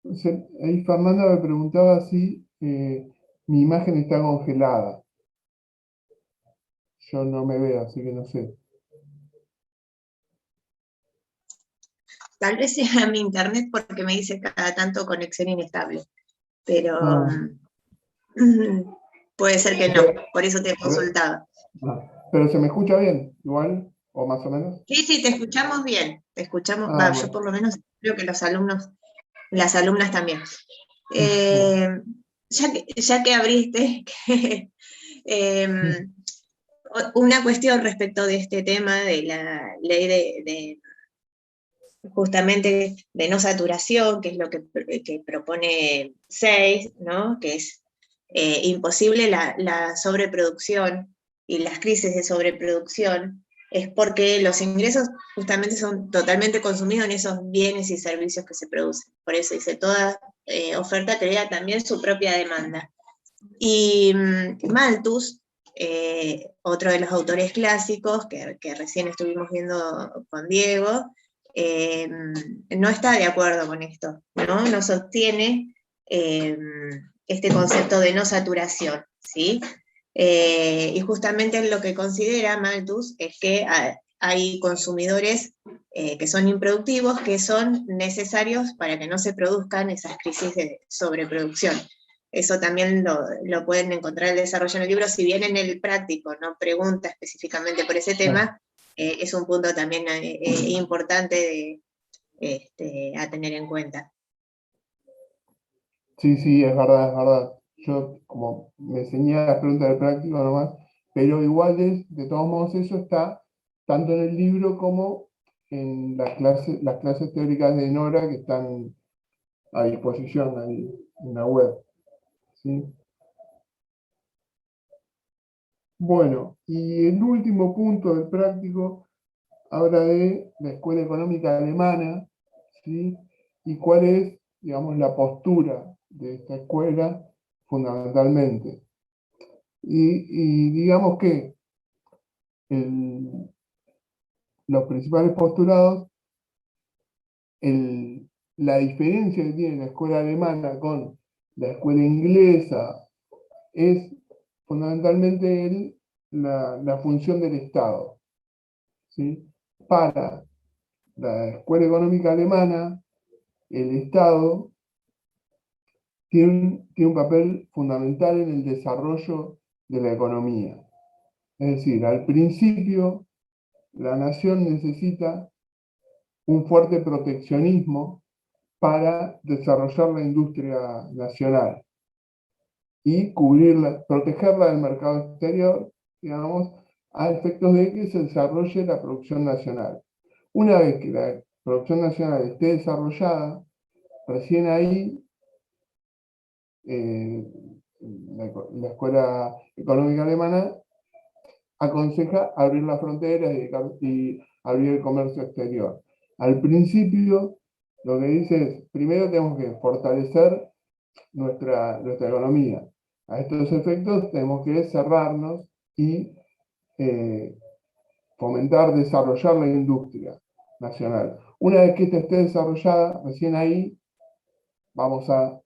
Entonces, ahí Fernanda me preguntaba si mi imagen está congelada. Yo no me veo, así que no sé. Tal vez sea mi internet porque me dice cada tanto conexión inestable, pero puede ser que no, por eso te consultaba. Pero se me escucha bien, igual, o más o menos. Sí, te escuchamos bien, te escuchamos, Bueno. yo por lo menos creo que los alumnos, las alumnas también. Ya que abriste, una cuestión respecto de este tema de la ley de justamente de no saturación, que es lo que propone 6, ¿no? Que es imposible la sobreproducción y las crisis de sobreproducción, es porque los ingresos justamente son totalmente consumidos en esos bienes y servicios que se producen. Por eso dice, toda oferta crea también su propia demanda. Y Malthus, otro de los autores clásicos que recién estuvimos viendo con Diego, no está de acuerdo con esto, no sostiene este concepto de no saturación, ¿sí? Y justamente lo que considera Malthus es que hay consumidores que son improductivos, que son necesarios para que no se produzcan esas crisis de sobreproducción. Eso también lo pueden encontrar el desarrollo en el libro, si bien en el práctico no pregunta específicamente por ese tema, es un punto también importante a tener en cuenta. Sí, es verdad, es verdad. Yo, como me enseñé las preguntas del práctico nomás, pero igual de todos modos eso está tanto en el libro como en las clases teóricas de Nora que están a disposición ahí en la web. ¿Sí? Bueno, y el último punto del práctico habla de la escuela económica alemana, ¿sí? Y cuál es, digamos, la postura de esta escuela fundamentalmente. Y digamos que los principales postulados, la diferencia que tiene la escuela alemana con la escuela inglesa es fundamentalmente la función del Estado. ¿Sí? Para la escuela económica alemana, el Estado tiene un papel fundamental en el desarrollo de la economía. Es decir, al principio, la nación necesita un fuerte proteccionismo para desarrollar la industria nacional y protegerla del mercado exterior, digamos, a efectos de que se desarrolle la producción nacional. Una vez que la producción nacional esté desarrollada, recién ahí la Escuela Económica Alemana aconseja abrir las fronteras y abrir el comercio exterior. Al principio, lo que dice es, primero tenemos que fortalecer nuestra economía. A estos efectos tenemos que cerrarnos y fomentar, desarrollar la industria nacional. Una vez que esta esté desarrollada, recién ahí vamos a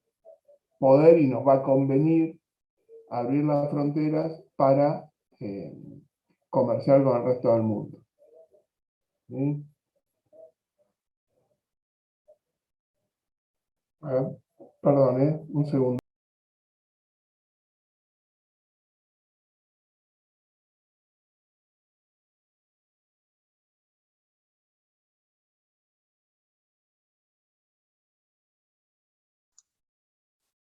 poder y nos va a convenir abrir las fronteras para comerciar con el resto del mundo. ¿Sí? A ver, perdón, un segundo.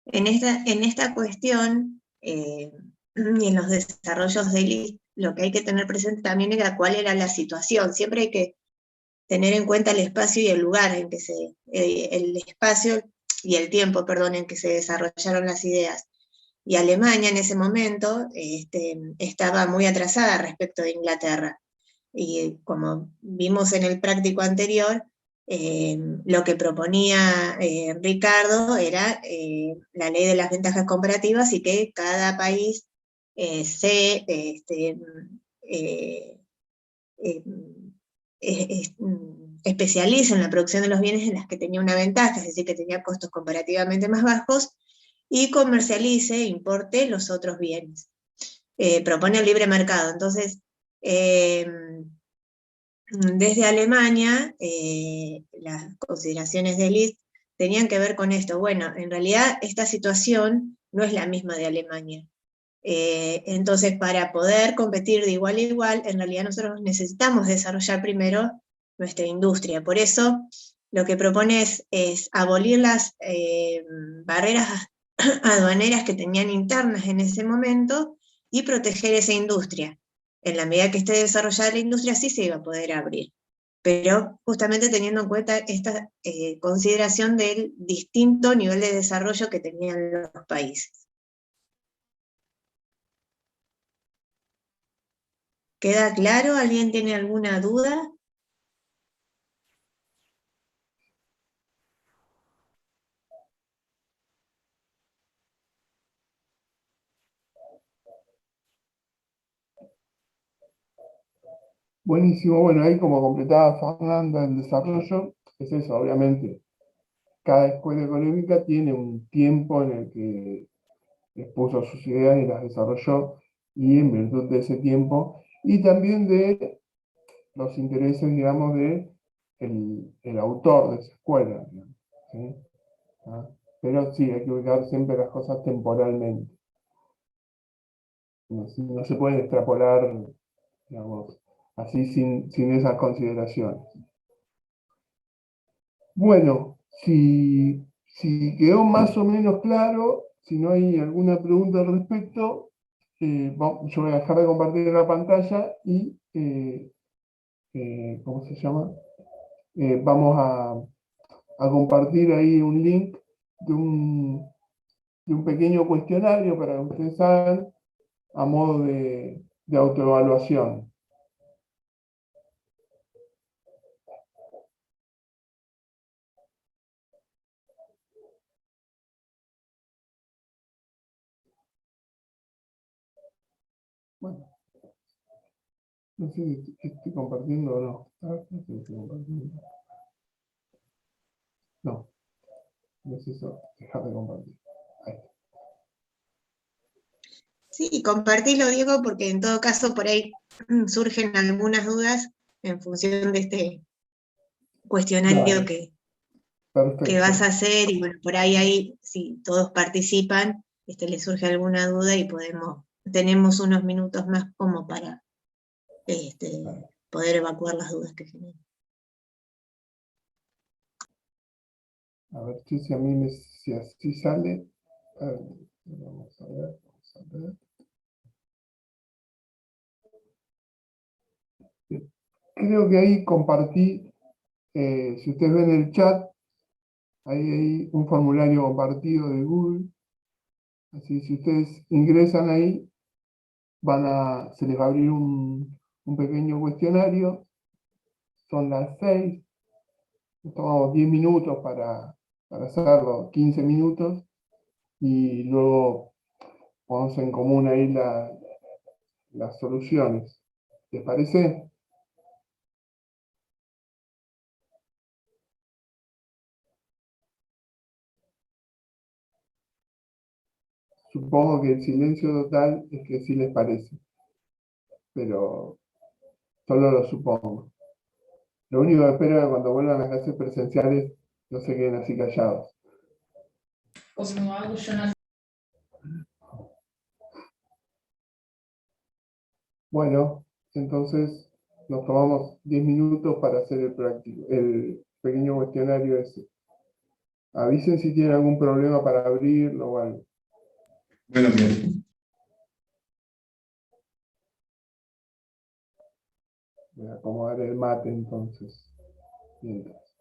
En esta cuestión, y en los desarrollos de Lee, lo que hay que tener presente también era cuál era la situación. Siempre hay que tener en cuenta el espacio y el lugar en que el espacio y el tiempo, perdón, en que se desarrollaron las ideas. Y Alemania en ese momento estaba muy atrasada respecto de Inglaterra. y como vimos en el práctico anterior, lo que proponía Ricardo era la ley de las ventajas comparativas y que cada país se especializa en la producción de los bienes en las que tenía una ventaja, es decir, que tenía costos comparativamente más bajos, y comercialice, importe los otros bienes. Propone el libre mercado. Entonces, desde Alemania, las consideraciones de Liszt tenían que ver con esto. Bueno, en realidad esta situación no es la misma de Alemania. Entonces, para poder competir de igual a igual, en realidad nosotros necesitamos desarrollar primero nuestra industria. Por eso, lo que propone es abolir las barreras aduaneras que tenían internas en ese momento y proteger esa industria. En la medida que esté desarrollada la industria, sí se iba a poder abrir, pero justamente teniendo en cuenta esta consideración del distinto nivel de desarrollo que tenían los países. ¿Queda claro? ¿Alguien tiene alguna duda? Buenísimo, bueno, ahí como completaba Fernanda el desarrollo, es eso, obviamente. Cada escuela económica tiene un tiempo en el que expuso sus ideas y las desarrolló, y en virtud de ese tiempo, y también de los intereses, digamos, de el autor de esa escuela, digamos, ¿sí? ¿Ah? Pero sí, hay que ubicar siempre las cosas temporalmente. No se pueden extrapolar, digamos, así sin esas consideraciones. Bueno, si quedó más o menos claro, si no hay alguna pregunta al respecto, yo voy a dejar de compartir la pantalla y, ¿cómo se llama? Vamos a compartir ahí un link de un pequeño cuestionario para que ustedes hagan a modo de autoevaluación. Bueno, no sé si estoy compartiendo o no. A ver, no sé si estoy compartiendo. No, no es eso. Dejar de compartir. Ahí está. Sí, compartilo, Diego, porque en todo caso por ahí surgen algunas dudas en función de este cuestionario Dale, que perfecto. vas a hacer, y bueno, por ahí, si todos participan, les surge alguna duda y tenemos unos minutos más como para poder evacuar las dudas que generen. A ver si a mí si así sale. A ver, vamos a ver, vamos a ver. Bien. Creo que ahí compartí, si ustedes ven el chat, ahí hay un formulario compartido de Google. Así, si ustedes ingresan ahí, se les va a abrir un pequeño cuestionario. Son las 6. Nos tomamos 10 minutos para hacerlo, 15 minutos, y luego ponemos en común ahí las soluciones. ¿Les parece? Supongo que el silencio total es que sí les parece, pero solo lo supongo. Lo único que espero es que cuando vuelvan a clases presenciales no se queden así callados. Bueno, entonces nos tomamos 10 minutos para hacer el pequeño cuestionario ese. Avisen si tienen algún problema para abrirlo o algo. Bueno, bien. Voy a acomodar el mate entonces. Mientras.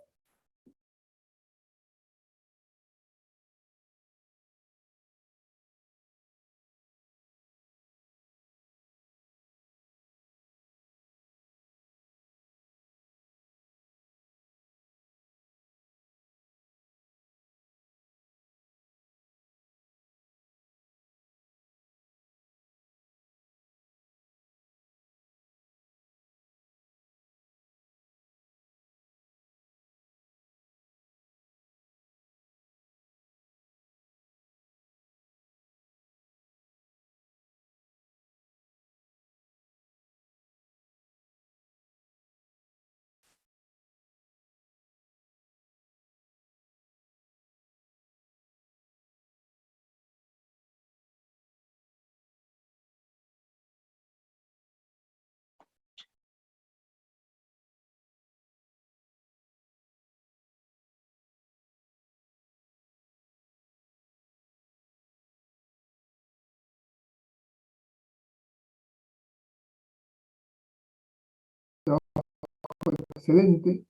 excedente.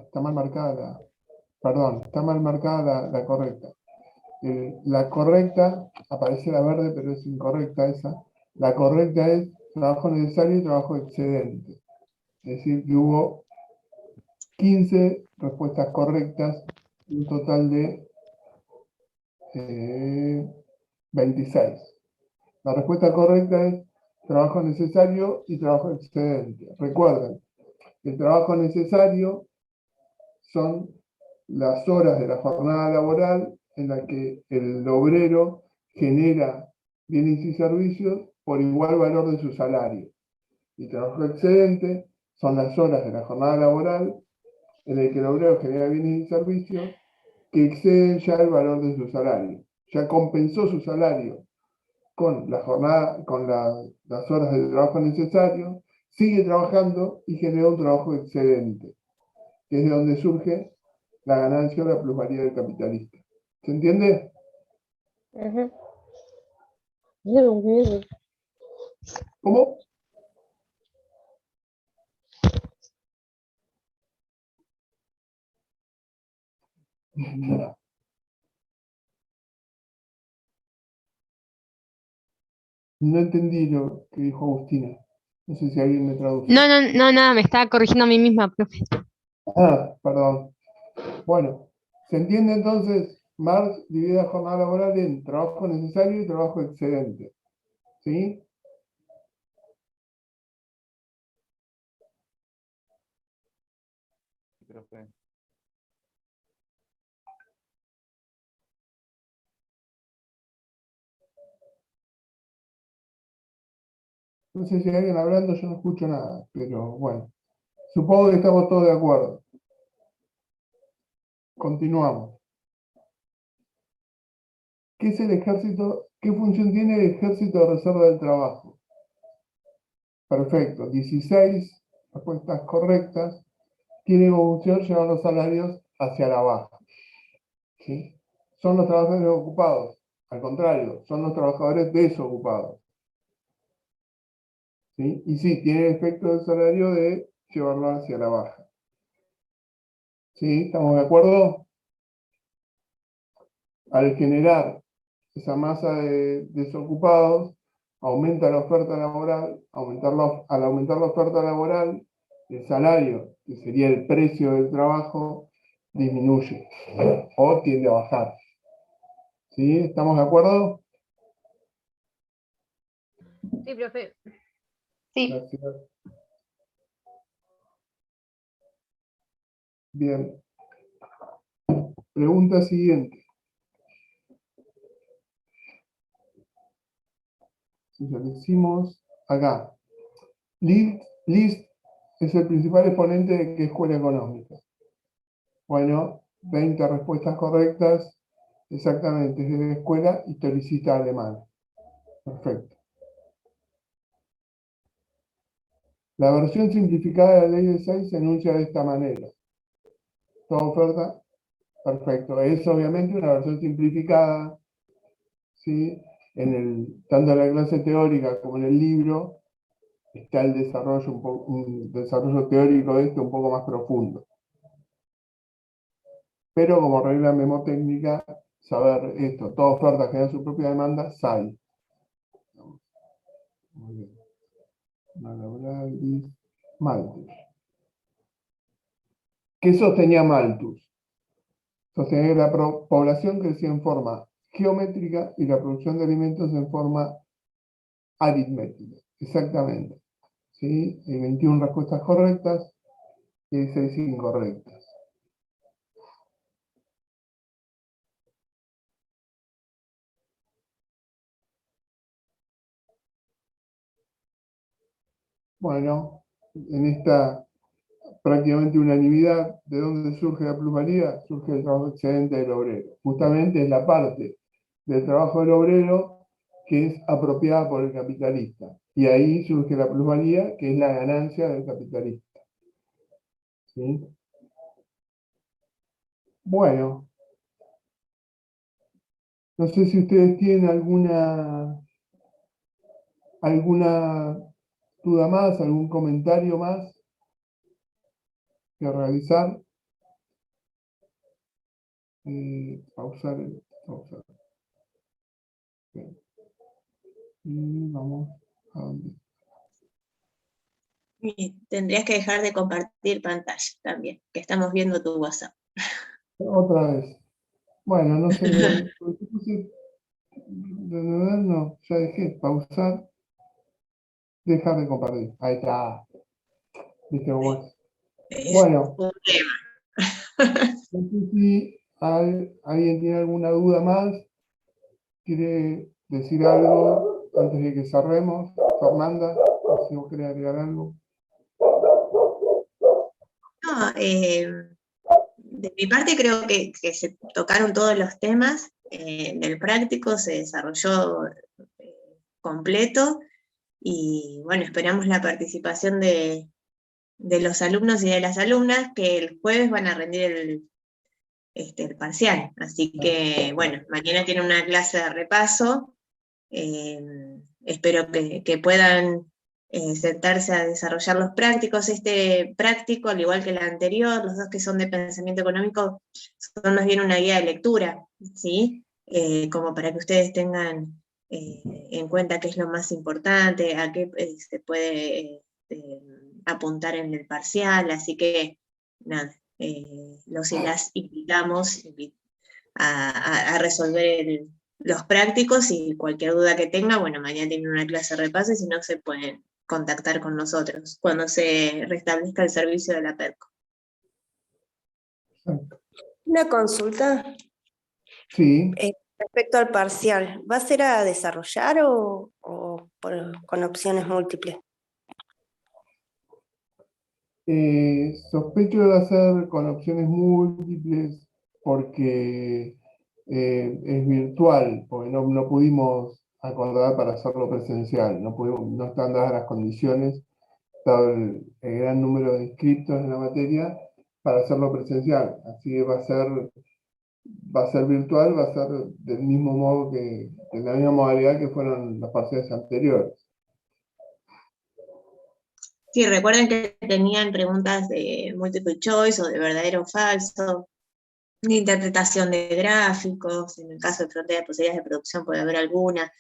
Está mal marcada está mal marcada la correcta. La correcta, aparece la verde, pero es incorrecta esa. La correcta es trabajo necesario y trabajo excedente. Es decir, que hubo 15 respuestas correctas, un total de 26. La respuesta correcta es trabajo necesario y trabajo excedente. Recuerden, el trabajo necesario son las horas de la jornada laboral en la que el obrero genera bienes y servicios por igual valor de su salario. Y trabajo excedente son las horas de la jornada laboral en la que el obrero genera bienes y servicios que exceden ya el valor de su salario. Ya compensó su salario con la jornada, con las horas de trabajo necesario, sigue trabajando y genera un trabajo excedente, que es de donde surge la ganancia o la plusvalía del capitalista. ¿Se entiende? ¿Cómo? No entendí lo que dijo Agustina. No sé si alguien me traduce. No, nada, me estaba corrigiendo a mí misma, profe. Perdón. Bueno, ¿se entiende entonces? Marx divide la jornada laboral en trabajo necesario y trabajo excedente. ¿Sí? No sé si hay alguien hablando, yo no escucho nada, pero bueno. Supongo que estamos todos de acuerdo. Continuamos. ¿Qué es el ejército? ¿Qué función tiene el ejército de reserva del trabajo? Perfecto. 16 respuestas correctas. Tiene como función llevar los salarios hacia la baja. ¿Sí? Son los trabajadores ocupados. Al contrario, son los trabajadores desocupados. ¿Sí? Y sí, tiene el efecto del salario de llevarlo hacia la baja. ¿Sí? ¿Estamos de acuerdo? Al generar esa masa de desocupados, aumenta la oferta laboral, al aumentar la oferta laboral, el salario, que sería el precio del trabajo, disminuye o tiende a bajar. ¿Sí? ¿Estamos de acuerdo? Sí, profe. Sí. Gracias. Bien. Pregunta siguiente. Si lo decimos acá. List es el principal exponente de qué escuela económica. Bueno, 20 respuestas correctas. Exactamente, es de la escuela historicista alemana. Perfecto. La versión simplificada de la ley de 6 se enuncia de esta manera. Toda oferta, perfecto. Es obviamente una versión simplificada, ¿sí? Tanto en la clase teórica como en el libro, está el desarrollo, un desarrollo teórico de esto un poco más profundo. Pero como regla memotécnica, saber esto, toda oferta genera su propia demanda, SAI. Muy bien. Malthus. ¿Qué sostenía Malthus? Sostenía que la población crecía en forma geométrica y la producción de alimentos en forma aritmética. Exactamente. ¿Sí? Hay 21 respuestas correctas y hay 6 incorrectas. Bueno, en esta prácticamente unanimidad, ¿de dónde surge la plusvalía? Surge el trabajo excedente del obrero. Justamente es la parte del trabajo del obrero que es apropiada por el capitalista. Y ahí surge la plusvalía, que es la ganancia del capitalista. ¿Sí? Bueno, no sé si ustedes tienen alguna duda más, algún comentario más. que realizar. Pausar. Bien. Y vamos a donde. Y tendrías que dejar de compartir pantalla también, que estamos viendo tu WhatsApp. Otra vez. Bueno, no sé. No, ya dejé. Pausar. Dejar de compartir. Ahí está. ¿Viste cómo es? Bueno, Un tema. no sé si alguien tiene alguna duda más. ¿Quiere decir algo antes de que cerremos? Fernanda, si vos querés agregar algo. No, de mi parte creo que se tocaron todos los temas, del práctico se desarrolló completo, y bueno, esperamos la participación de los alumnos y de las alumnas, que el jueves van a rendir el parcial. Así que, bueno, mañana tienen una clase de repaso. Espero que puedan sentarse a desarrollar los prácticos. Este práctico, al igual que el anterior, los dos que son de pensamiento económico, son más bien una guía de lectura, ¿sí? Como para que ustedes tengan en cuenta qué es lo más importante, a qué se puede apuntar en el parcial. Así que, nada, los y las invitamos a resolver los prácticos, y cualquier duda que tenga, bueno, mañana tienen una clase de repaso, y si no, se pueden contactar con nosotros cuando se restablezca el servicio de la PERCO. Una consulta Sí. respecto al parcial. ¿Va a ser a desarrollar o con opciones múltiples? Sospecho que va a ser con opciones múltiples porque es virtual, porque no pudimos acordar para hacerlo presencial, no están dadas las condiciones, dado el gran número de inscriptos en la materia, para hacerlo presencial. Así que va a ser virtual, va a ser del mismo modo de la misma modalidad que fueron las parciales anteriores. Sí, recuerden que tenían preguntas de multiple choice o de verdadero o falso, de interpretación de gráficos, en el caso de frontera de posibilidades de producción puede haber alguna,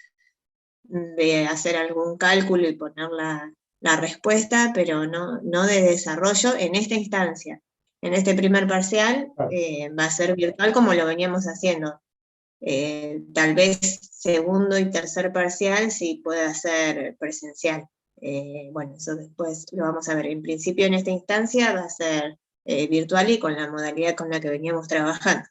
de hacer algún cálculo y poner la respuesta, pero no de desarrollo en esta instancia. En este primer parcial va a ser virtual como lo veníamos haciendo. Tal vez segundo y tercer parcial sí pueda ser presencial. Bueno, eso después lo vamos a ver. En principio, en esta instancia va a ser virtual y con la modalidad con la que veníamos trabajando.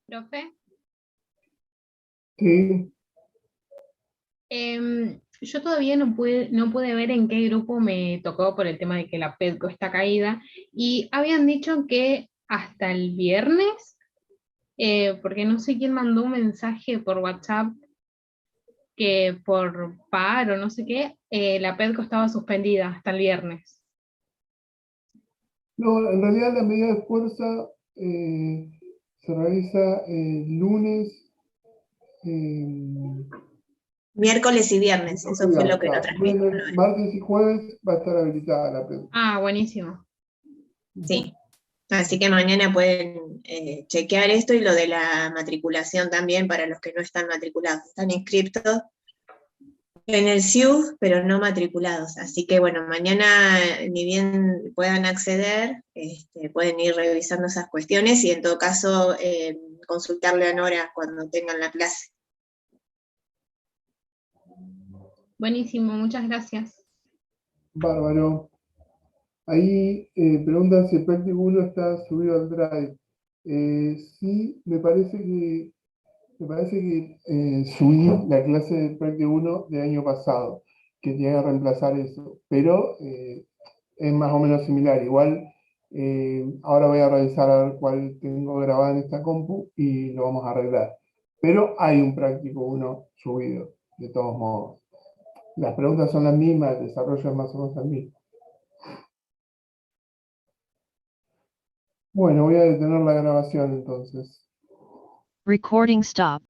Profe, Sí. Yo todavía no pude ver en qué grupo me tocó por el tema de que la PEDCO está caída, y habían dicho que hasta el viernes, porque no sé quién mandó un mensaje por WhatsApp que por paro, no sé qué, la PEDCO estaba suspendida hasta el viernes. No, en realidad la medida de fuerza se realiza el lunes. Miércoles y viernes, eso fue lo que nos transmitió. Martes y jueves va a estar habilitada la PEDCO. Ah, buenísimo. Sí. Así que mañana pueden chequear esto, y lo de la matriculación también para los que no están matriculados. Están inscritos en el SIU, pero no matriculados. Así que bueno, mañana, ni bien puedan acceder, pueden ir revisando esas cuestiones, y en todo caso consultarle a Nora cuando tengan la clase. Buenísimo, muchas gracias. Bárbaro. Ahí preguntan si el práctico 1 está subido al Drive. Sí, me parece que subí la clase de práctico 1 del año pasado, que tiene que reemplazar eso, pero es más o menos similar. Igual, ahora voy a revisar a ver cuál tengo grabado en esta compu y lo vamos a arreglar. Pero hay un práctico 1 subido, de todos modos. Las preguntas son las mismas, el desarrollo es más o menos el mismo. Bueno, voy a detener la grabación entonces. Recording stop.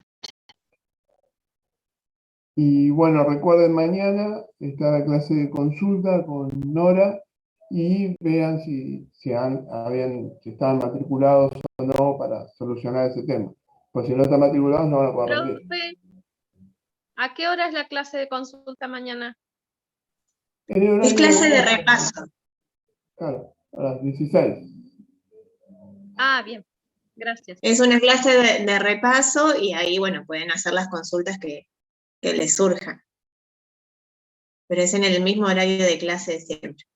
Y bueno, recuerden, mañana está la clase de consulta con Nora y vean si estaban matriculados o no para solucionar ese tema. Pues si no están matriculados no van a poder rendir. Profe, ¿a qué hora es la clase de consulta mañana? Es clase de repaso. Claro, a las 16. Ah, bien, gracias. Es una clase de repaso y ahí, bueno, pueden hacer las consultas que les surjan. Pero es en el mismo horario de clase de siempre.